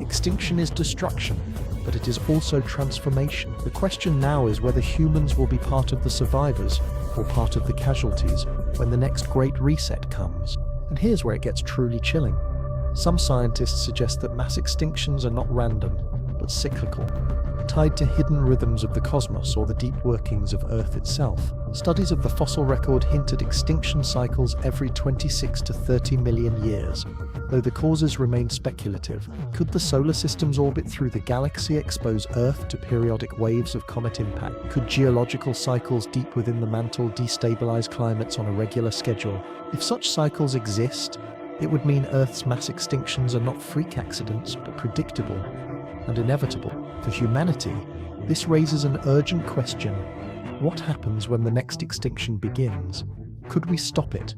Extinction is destruction, but it is also transformation. The question now is whether humans will be part of the survivors or part of the casualties when the next great reset comes. And here's where it gets truly chilling. Some scientists suggest that mass extinctions are not random, but cyclical, tied to hidden rhythms of the cosmos or the deep workings of Earth itself. Studies of the fossil record hint at extinction cycles every 26 to 30 million years, though the causes remain speculative. Could the solar system's orbit through the galaxy expose Earth to periodic waves of comet impact? Could geological cycles deep within the mantle destabilize climates on a regular schedule? If such cycles exist, it would mean Earth's mass extinctions are not freak accidents, but predictable and inevitable. For humanity, this raises an urgent question. What happens when the next extinction begins? Could we stop it?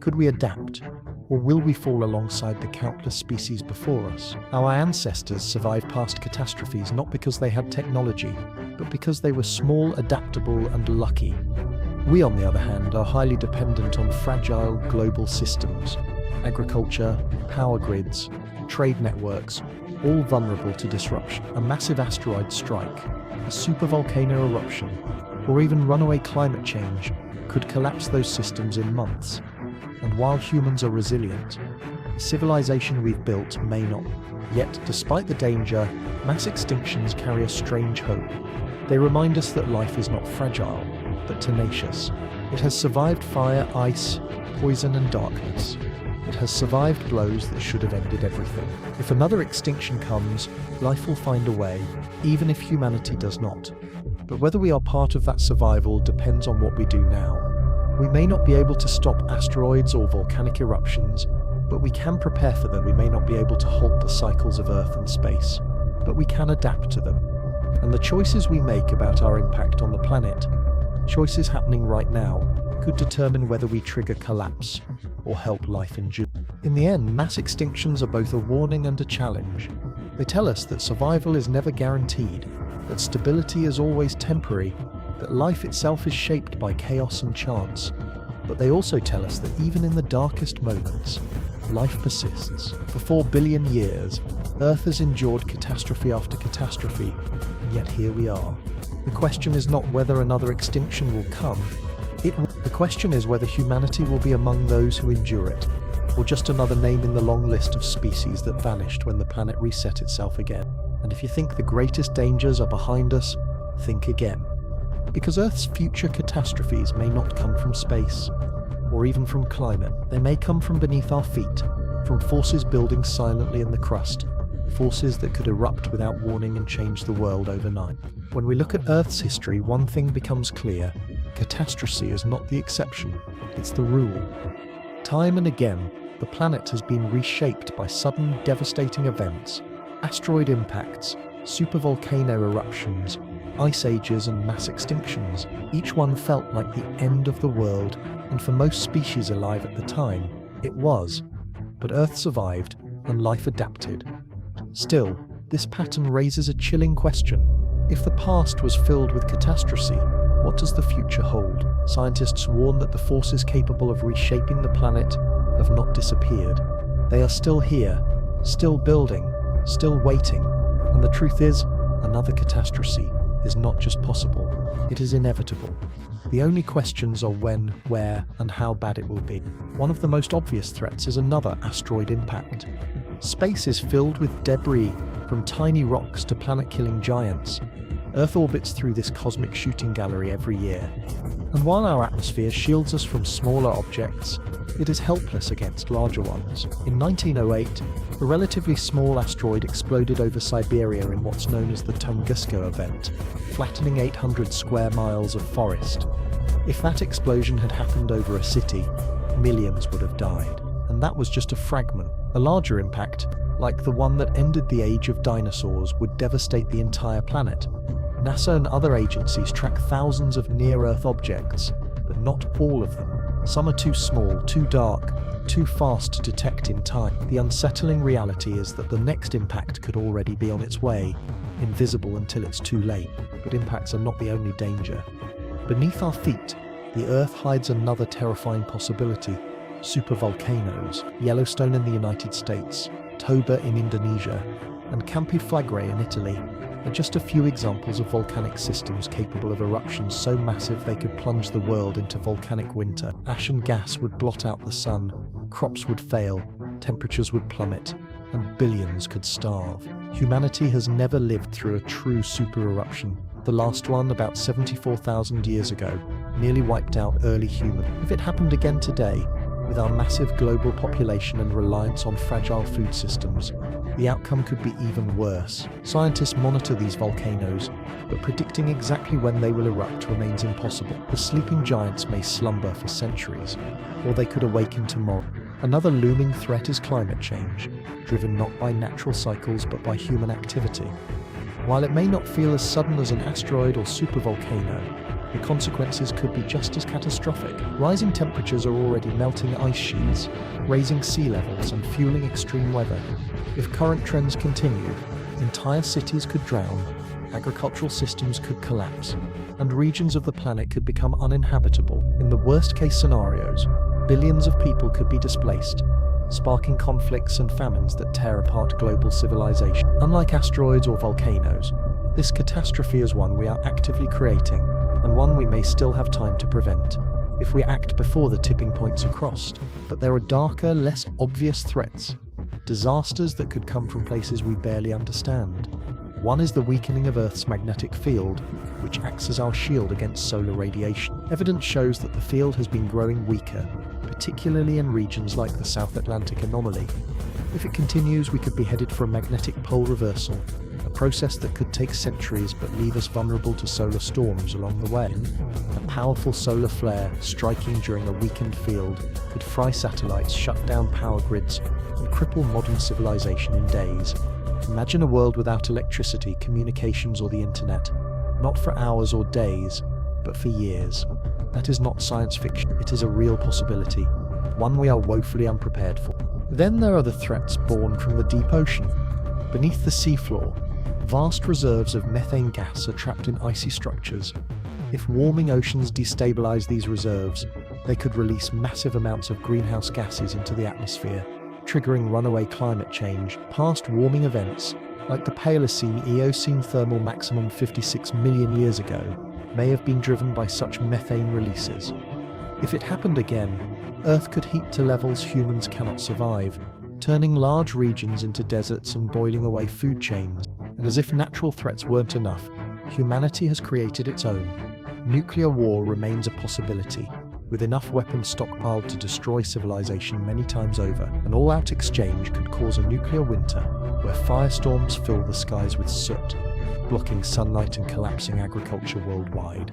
Could we adapt? Or will we fall alongside the countless species before us? Our ancestors survived past catastrophes not because they had technology, but because they were small, adaptable, and lucky. We, on the other hand, are highly dependent on fragile global systems. Agriculture, power grids, trade networks, all vulnerable to disruption. A massive asteroid strike, a supervolcano eruption, or even runaway climate change could collapse those systems in months. And while humans are resilient, the civilization we've built may not. Yet, despite the danger, mass extinctions carry a strange hope. They remind us that life is not fragile, but tenacious. It has survived fire, ice, poison, and darkness. It has survived blows that should have ended everything. If another extinction comes, life will find a way, even if humanity does not. But whether we are part of that survival depends on what we do now. We may not be able to stop asteroids or volcanic eruptions, but we can prepare for them. We may not be able to halt the cycles of Earth and space, but we can adapt to them. And the choices we make about our impact on the planet, choices happening right now, could determine whether we trigger collapse or help life endure. In the end, mass extinctions are both a warning and a challenge. They tell us that survival is never guaranteed, that stability is always temporary, that life itself is shaped by chaos and chance. But they also tell us that even in the darkest moments, life persists. For 4 billion years, Earth has endured catastrophe after catastrophe, and yet here we are. The question is not whether another extinction will come. The question is whether humanity will be among those who endure it, or just another name in the long list of species that vanished when the planet reset itself again. And if you think the greatest dangers are behind us, think again. Because Earth's future catastrophes may not come from space, or even from climate. They may come from beneath our feet, from forces building silently in the crust, forces that could erupt without warning and change the world overnight. When we look at Earth's history, one thing becomes clear. Catastrophe is not the exception, it's the rule. Time and again, the planet has been reshaped by sudden, devastating events, asteroid impacts, supervolcano eruptions, ice ages and mass extinctions. Each one felt like the end of the world, and for most species alive at the time, it was. But Earth survived, and life adapted. Still, this pattern raises a chilling question. If the past was filled with catastrophe, what does the future hold? Scientists warn that the forces capable of reshaping the planet have not disappeared. They are still here, still building, still waiting. And the truth is, another catastrophe is not just possible, it is inevitable. The only questions are when, where, and how bad it will be. One of the most obvious threats is another asteroid impact. Space is filled with debris, from tiny rocks to planet-killing giants. Earth orbits through this cosmic shooting gallery every year. And while our atmosphere shields us from smaller objects, it is helpless against larger ones. In 1908, a relatively small asteroid exploded over Siberia in what's known as the Tunguska event, flattening 800 square miles of forest. If that explosion had happened over a city, millions would have died. And that was just a fragment. A larger impact, like the one that ended the age of dinosaurs, would devastate the entire planet. NASA and other agencies track thousands of near-Earth objects, but not all of them. Some are too small, too dark, too fast to detect in time. The unsettling reality is that the next impact could already be on its way, invisible until it's too late. But impacts are not the only danger. Beneath our feet, the Earth hides another terrifying possibility: supervolcanoes. Yellowstone in the United States, Toba in Indonesia, and Campi Flegrei in Italy are just a few examples of volcanic systems capable of eruptions so massive they could plunge the world into volcanic winter. Ash and gas would blot out the sun, crops would fail, temperatures would plummet, and billions could starve. Humanity has never lived through a true super-eruption. The last one, about 74,000 years ago, nearly wiped out early humans. If it happened again today, with our massive global population and reliance on fragile food systems, the outcome could be even worse. Scientists monitor these volcanoes, but predicting exactly when they will erupt remains impossible. The sleeping giants may slumber for centuries, or they could awaken tomorrow. Another looming threat is climate change, driven not by natural cycles but by human activity. While it may not feel as sudden as an asteroid or supervolcano, the consequences could be just as catastrophic. Rising temperatures are already melting ice sheets, raising sea levels and fueling extreme weather. If current trends continue, entire cities could drown, agricultural systems could collapse, and regions of the planet could become uninhabitable. In the worst-case scenarios, billions of people could be displaced, sparking conflicts and famines that tear apart global civilization. Unlike asteroids or volcanoes, this catastrophe is one we are actively creating, and one we may still have time to prevent, if we act before the tipping points are crossed. But there are darker, less obvious threats, disasters that could come from places we barely understand. One is the weakening of Earth's magnetic field, which acts as our shield against solar radiation. Evidence shows that the field has been growing weaker, particularly in regions like the South Atlantic anomaly. If it continues, we could be headed for a magnetic pole reversal, a process that could take centuries but leave us vulnerable to solar storms along the way. A powerful solar flare striking during a weakened field could fry satellites, shut down power grids, and cripple modern civilization in days. Imagine a world without electricity, communications, or the internet, not for hours or days, but for years. That is not science fiction, it is a real possibility, one we are woefully unprepared for. Then there are the threats born from the deep ocean. Beneath the seafloor, vast reserves of methane gas are trapped in icy structures. If warming oceans destabilize these reserves, they could release massive amounts of greenhouse gases into the atmosphere, triggering runaway climate change. Past warming events, like the Paleocene-Eocene thermal maximum 56 million years ago, may have been driven by such methane releases. If it happened again, Earth could heat to levels humans cannot survive, turning large regions into deserts and boiling away food chains. And as if natural threats weren't enough, humanity has created its own. Nuclear war remains a possibility, with enough weapons stockpiled to destroy civilization many times over. An all-out exchange could cause a nuclear winter, where firestorms fill the skies with soot, blocking sunlight and collapsing agriculture worldwide.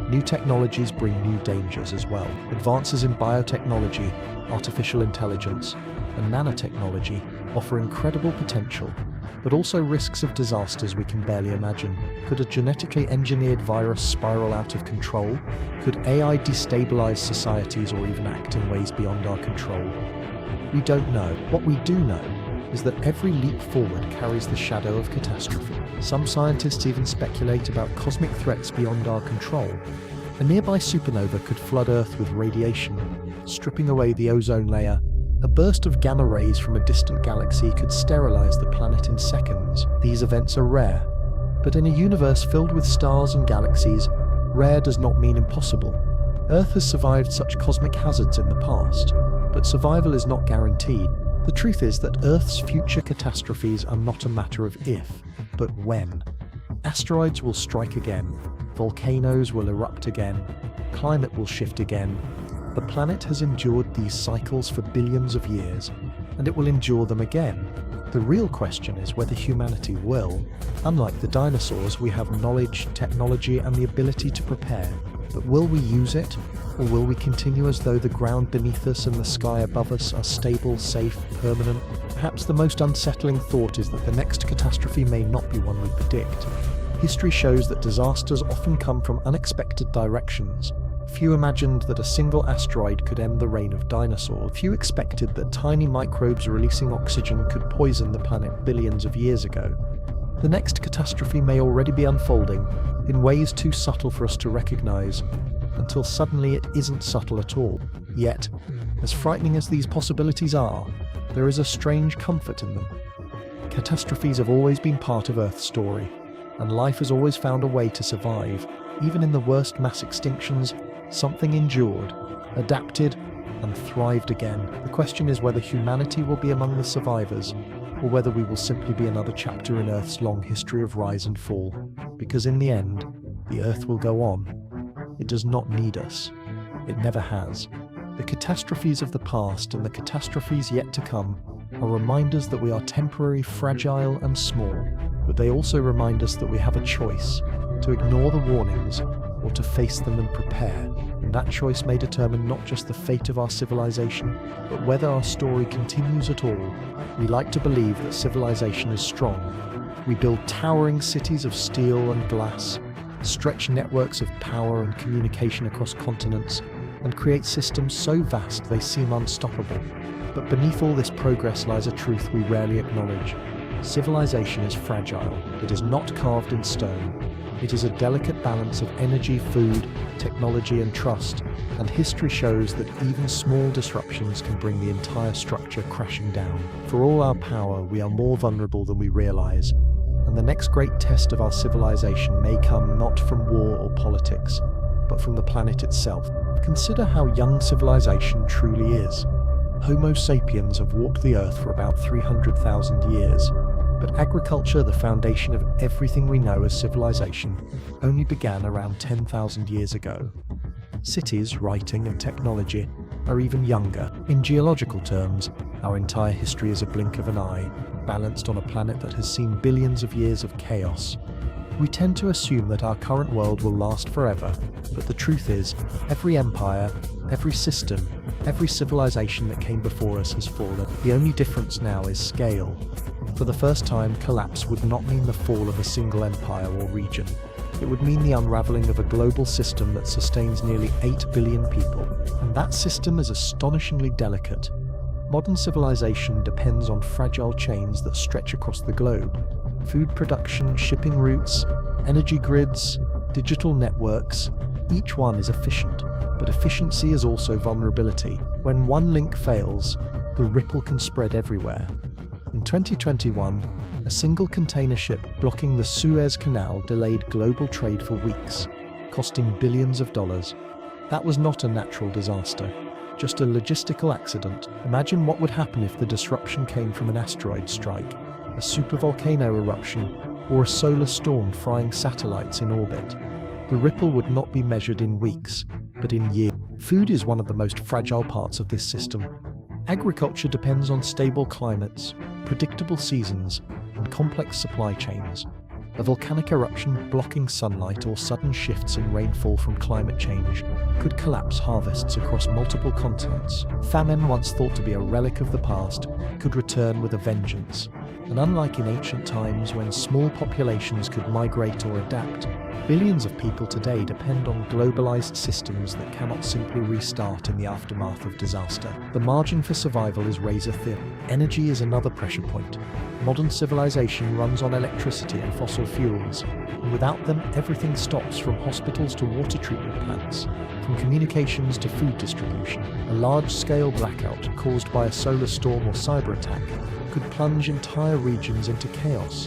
New technologies bring new dangers as well. Advances in biotechnology, artificial intelligence, and nanotechnology offer incredible potential, but also risks of disasters we can barely imagine. Could a genetically engineered virus spiral out of control? Could AI destabilize societies or even act in ways beyond our control? We don't know. What we do know is that every leap forward carries the shadow of catastrophe. Some scientists even speculate about cosmic threats beyond our control. A nearby supernova could flood Earth with radiation, stripping away the ozone layer. A burst of gamma rays from a distant galaxy could sterilize the planet in seconds. These events are rare, but in a universe filled with stars and galaxies, rare does not mean impossible. Earth has survived such cosmic hazards in the past, but survival is not guaranteed. The truth is that Earth's future catastrophes are not a matter of if, but when. Asteroids will strike again, volcanoes will erupt again, climate will shift again. The planet has endured these cycles for billions of years, and it will endure them again. The real question is whether humanity will. Unlike the dinosaurs, we have knowledge, technology, and the ability to prepare. But will we use it? Or will we continue as though the ground beneath us and the sky above us are stable, safe, permanent? Perhaps the most unsettling thought is that the next catastrophe may not be one we predict. History shows that disasters often come from unexpected directions. Few imagined that a single asteroid could end the reign of dinosaurs. Few expected that tiny microbes releasing oxygen could poison the planet billions of years ago. The next catastrophe may already be unfolding in ways too subtle for us to recognize, until suddenly it isn't subtle at all. Yet, as frightening as these possibilities are, there is a strange comfort in them. Catastrophes have always been part of Earth's story, and life has always found a way to survive. Even in the worst mass extinctions, something endured, adapted, and thrived again. The question is whether humanity will be among the survivors, or whether we will simply be another chapter in Earth's long history of rise and fall. Because in the end, the Earth will go on. It does not need us. It never has. The catastrophes of the past and the catastrophes yet to come are reminders that we are temporary, fragile, and small, but they also remind us that we have a choice: to ignore the warnings or to face them and prepare. And that choice may determine not just the fate of our civilization, but whether our story continues at all. We like to believe that civilization is strong. We build towering cities of steel and glass, stretch networks of power and communication across continents, and create systems so vast they seem unstoppable. But beneath all this progress lies a truth we rarely acknowledge. Civilization is fragile. It is not carved in stone. It is a delicate balance of energy, food, technology, and trust, and history shows that even small disruptions can bring the entire structure crashing down. For all our power, we are more vulnerable than we realize, and the next great test of our civilization may come not from war or politics, but from the planet itself. Consider how young civilization truly is. Homo sapiens have walked the earth for about 300,000 years, but agriculture, the foundation of everything we know as civilization, only began around 10,000 years ago. Cities, writing, and technology are even younger. In geological terms, our entire history is a blink of an eye, balanced on a planet that has seen billions of years of chaos. We tend to assume that our current world will last forever, but the truth is, every empire, every system, every civilization that came before us has fallen. The only difference now is scale. For the first time, collapse would not mean the fall of a single empire or region. It would mean the unraveling of a global system that sustains nearly 8 billion people. And that system is astonishingly delicate. Modern civilization depends on fragile chains that stretch across the globe. Food production, shipping routes, energy grids, digital networks, each one is efficient. But efficiency is also vulnerability. When one link fails, the ripple can spread everywhere. In 2021, a single container ship blocking the Suez Canal delayed global trade for weeks, costing billions of dollars. That was not a natural disaster, just a logistical accident. Imagine what would happen if the disruption came from an asteroid strike, a supervolcano eruption, or a solar storm frying satellites in orbit. The ripple would not be measured in weeks, but in years. Food is one of the most fragile parts of this system. Agriculture depends on stable climates, predictable seasons, and complex supply chains. A volcanic eruption blocking sunlight or sudden shifts in rainfall from climate change could collapse harvests across multiple continents. Famine, once thought to be a relic of the past, could return with a vengeance. And unlike in ancient times when small populations could migrate or adapt, billions of people today depend on globalized systems that cannot simply restart in the aftermath of disaster. The margin for survival is razor thin. Energy is another pressure point. Modern civilization runs on electricity and fossil fuels, and without them everything stops, from hospitals to water treatment plants, from communications to food distribution. A large-scale blackout caused by a solar storm or cyber attack could plunge entire regions into chaos.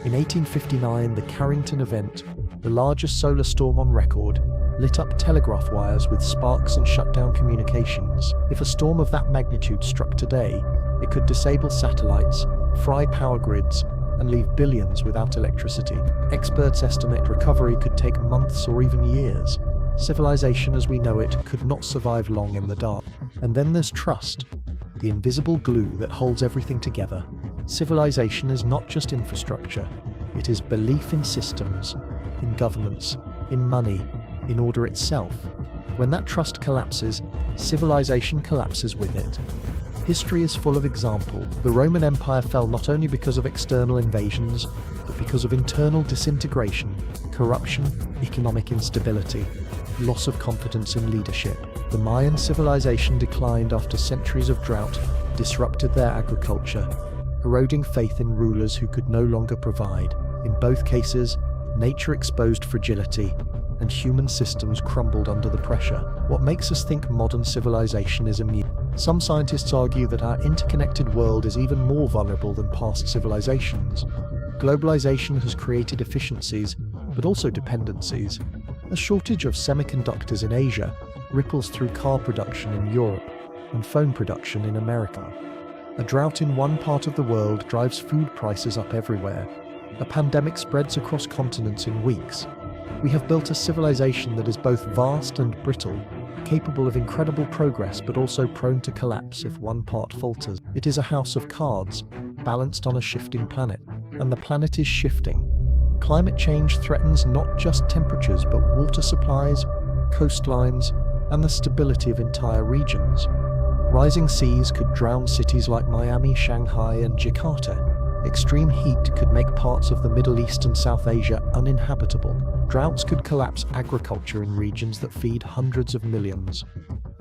In 1859, the Carrington event, the largest solar storm on record, lit up telegraph wires with sparks and shut down communications. If a storm of that magnitude struck today, it could disable satellites, fry power grids, and leave billions without electricity. Experts estimate recovery could take months or even years. Civilization as we know it could not survive long in the dark. And then there's trust, the invisible glue that holds everything together. Civilization is not just infrastructure, it is belief in systems, in governance, in money, in order itself. When that trust collapses, civilization collapses with it. History is full of example. The Roman Empire fell not only because of external invasions, but because of internal disintegration, corruption, economic instability, loss of confidence in leadership. The Mayan civilization declined after centuries of drought disrupted their agriculture, eroding faith in rulers who could no longer provide. In both cases, nature exposed fragility, and human systems crumbled under the pressure. What makes us think modern civilization is immune? Some scientists argue that our interconnected world is even more vulnerable than past civilizations. Globalization has created efficiencies, but also dependencies. A shortage of semiconductors in Asia ripples through car production in Europe and phone production in America. A drought in one part of the world drives food prices up everywhere. A pandemic spreads across continents in weeks. We have built a civilization that is both vast and brittle, capable of incredible progress but also prone to collapse if one part falters. It is a house of cards, balanced on a shifting planet, and the planet is shifting. Climate change threatens not just temperatures but water supplies, coastlines, and the stability of entire regions. Rising seas could drown cities like Miami, Shanghai, and Jakarta. Extreme heat could make parts of the Middle East and South Asia uninhabitable. Droughts could collapse agriculture in regions that feed hundreds of millions.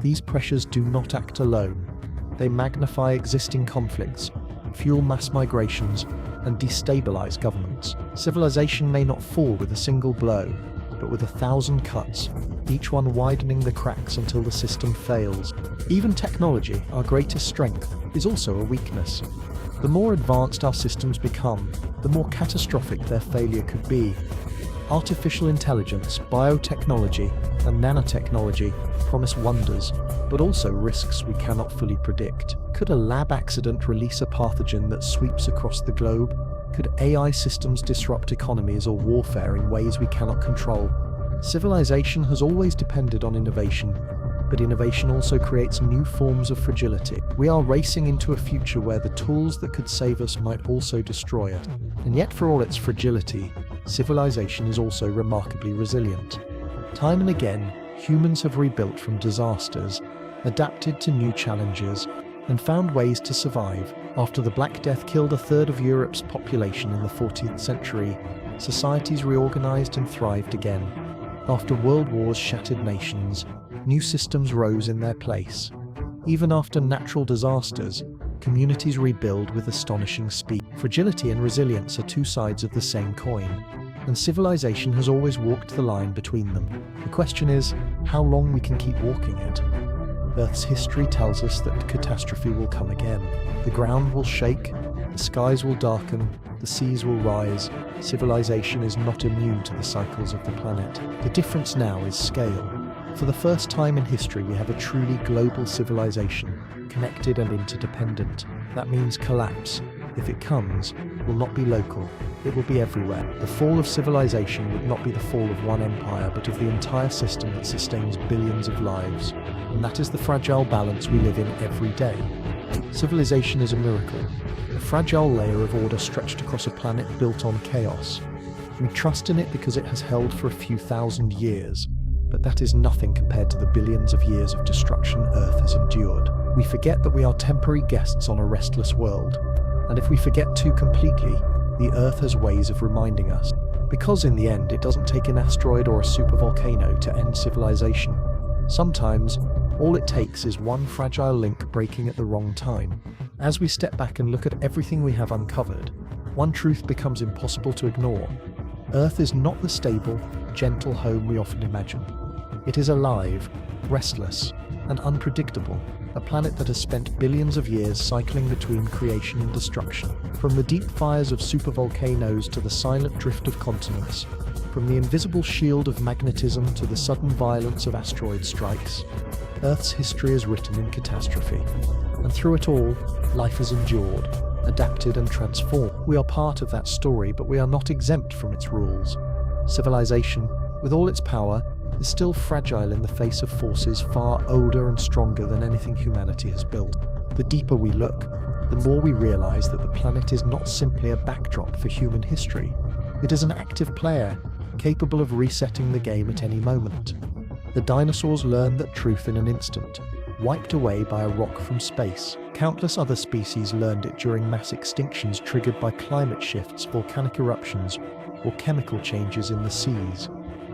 These pressures do not act alone. They magnify existing conflicts, fuel mass migrations, and destabilize governments. Civilization may not fall with a single blow, but with 1,000 cuts, each one widening the cracks until the system fails. Even technology, our greatest strength, is also a weakness. The more advanced our systems become, the more catastrophic their failure could be. Artificial intelligence, biotechnology, and nanotechnology promise wonders, but also risks we cannot fully predict. Could a lab accident release a pathogen that sweeps across the globe? Could AI systems disrupt economies or warfare in ways we cannot control? Civilization has always depended on innovation, but innovation also creates new forms of fragility. We are racing into a future where the tools that could save us might also destroy us. And yet, for all its fragility, civilization is also remarkably resilient. Time and again, humans have rebuilt from disasters, adapted to new challenges, and found ways to survive. After the Black Death killed a third of Europe's population in the 14th century, societies reorganized and thrived again. After world wars shattered nations, new systems rose in their place. Even after natural disasters, communities rebuild with astonishing speed. Fragility and resilience are two sides of the same coin, and civilization has always walked the line between them. The question is, how long we can keep walking it? Earth's history tells us that catastrophe will come again. The ground will shake, the skies will darken, the seas will rise. Civilization is not immune to the cycles of the planet. The difference now is scale. For the first time in history, we have a truly global civilization, connected and interdependent. That means collapse, if it comes, will not be local. It will be everywhere. The fall of civilization would not be the fall of one empire, but of the entire system that sustains billions of lives. And that is the fragile balance we live in every day. Civilization is a miracle, a fragile layer of order stretched across a planet built on chaos. We trust in it because it has held for a few thousand years, but that is nothing compared to the billions of years of destruction Earth has endured. We forget that we are temporary guests on a restless world, and if we forget too completely, the Earth has ways of reminding us. Because in the end, it doesn't take an asteroid or a supervolcano to end civilization. Sometimes, all it takes is one fragile link breaking at the wrong time. As we step back and look at everything we have uncovered, one truth becomes impossible to ignore. Earth is not the stable, gentle home we often imagine. It is alive, restless, and unpredictable, a planet that has spent billions of years cycling between creation and destruction. From the deep fires of supervolcanoes to the silent drift of continents, from the invisible shield of magnetism to the sudden violence of asteroid strikes, Earth's history is written in catastrophe. And through it all, life has endured, adapted and transformed. We are part of that story, but we are not exempt from its rules. Civilization, with all its power, is still fragile in the face of forces far older and stronger than anything humanity has built. The deeper we look, the more we realize that the planet is not simply a backdrop for human history. It is an active player, capable of resetting the game at any moment. The dinosaurs learned that truth in an instant, wiped away by a rock from space. Countless other species learned it during mass extinctions triggered by climate shifts, volcanic eruptions, or chemical changes in the seas.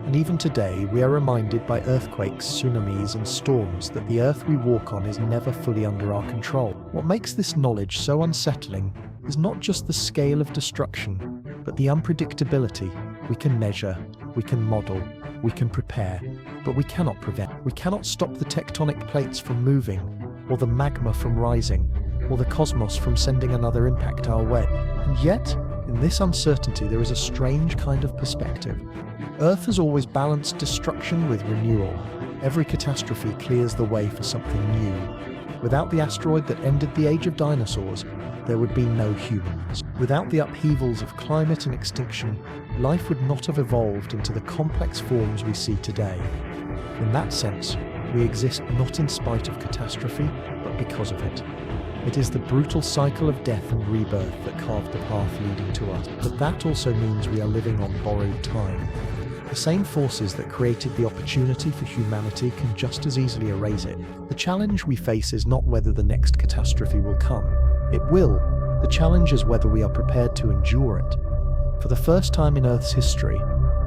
And even today, we are reminded by earthquakes, tsunamis, and storms that the Earth we walk on is never fully under our control. What makes this knowledge so unsettling is not just the scale of destruction, but the unpredictability. We can measure, we can model, we can prepare, but we cannot prevent. We cannot stop the tectonic plates from moving, or the magma from rising, or the cosmos from sending another impact our way. And yet, in this uncertainty, there is a strange kind of perspective. Earth has always balanced destruction with renewal. Every catastrophe clears the way for something new. Without the asteroid that ended the age of dinosaurs, there would be no humans. Without the upheavals of climate and extinction, life would not have evolved into the complex forms we see today. In that sense, we exist not in spite of catastrophe, but because of it. It is the brutal cycle of death and rebirth that carved the path leading to us. But that also means we are living on borrowed time. The same forces that created the opportunity for humanity can just as easily erase it. The challenge we face is not whether the next catastrophe will come. It will. The challenge is whether we are prepared to endure it. For the first time in Earth's history,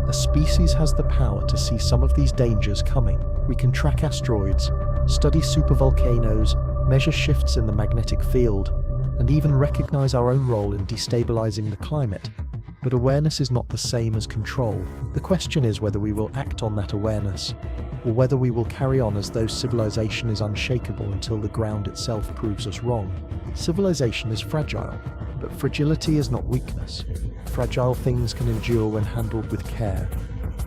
a species has the power to see some of these dangers coming. We can track asteroids, study supervolcanoes, measure shifts in the magnetic field, and even recognize our own role in destabilizing the climate. But awareness is not the same as control. The question is whether we will act on that awareness, or whether we will carry on as though civilization is unshakable until the ground itself proves us wrong. Civilization is fragile, but fragility is not weakness. Fragile things can endure when handled with care,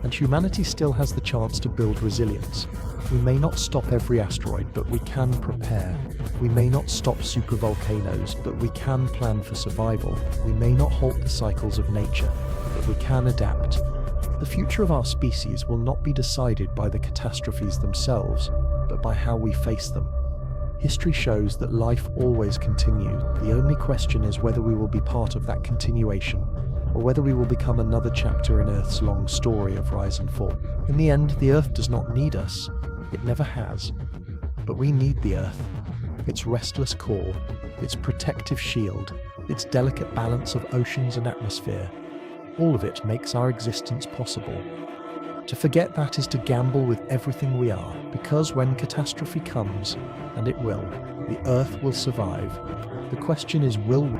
and humanity still has the chance to build resilience. We may not stop every asteroid, but we can prepare. We may not stop supervolcanoes, but we can plan for survival. We may not halt the cycles of nature, but we can adapt. The future of our species will not be decided by the catastrophes themselves, but by how we face them. History shows that life always continues. The only question is whether we will be part of that continuation, or whether we will become another chapter in Earth's long story of rise and fall. In the end, the Earth does not need us. It never has. But we need the Earth. Its restless core, its protective shield, its delicate balance of oceans and atmosphere. All of it makes our existence possible. To forget that is to gamble with everything we are, because when catastrophe comes, and it will, the Earth will survive. The question is, will we?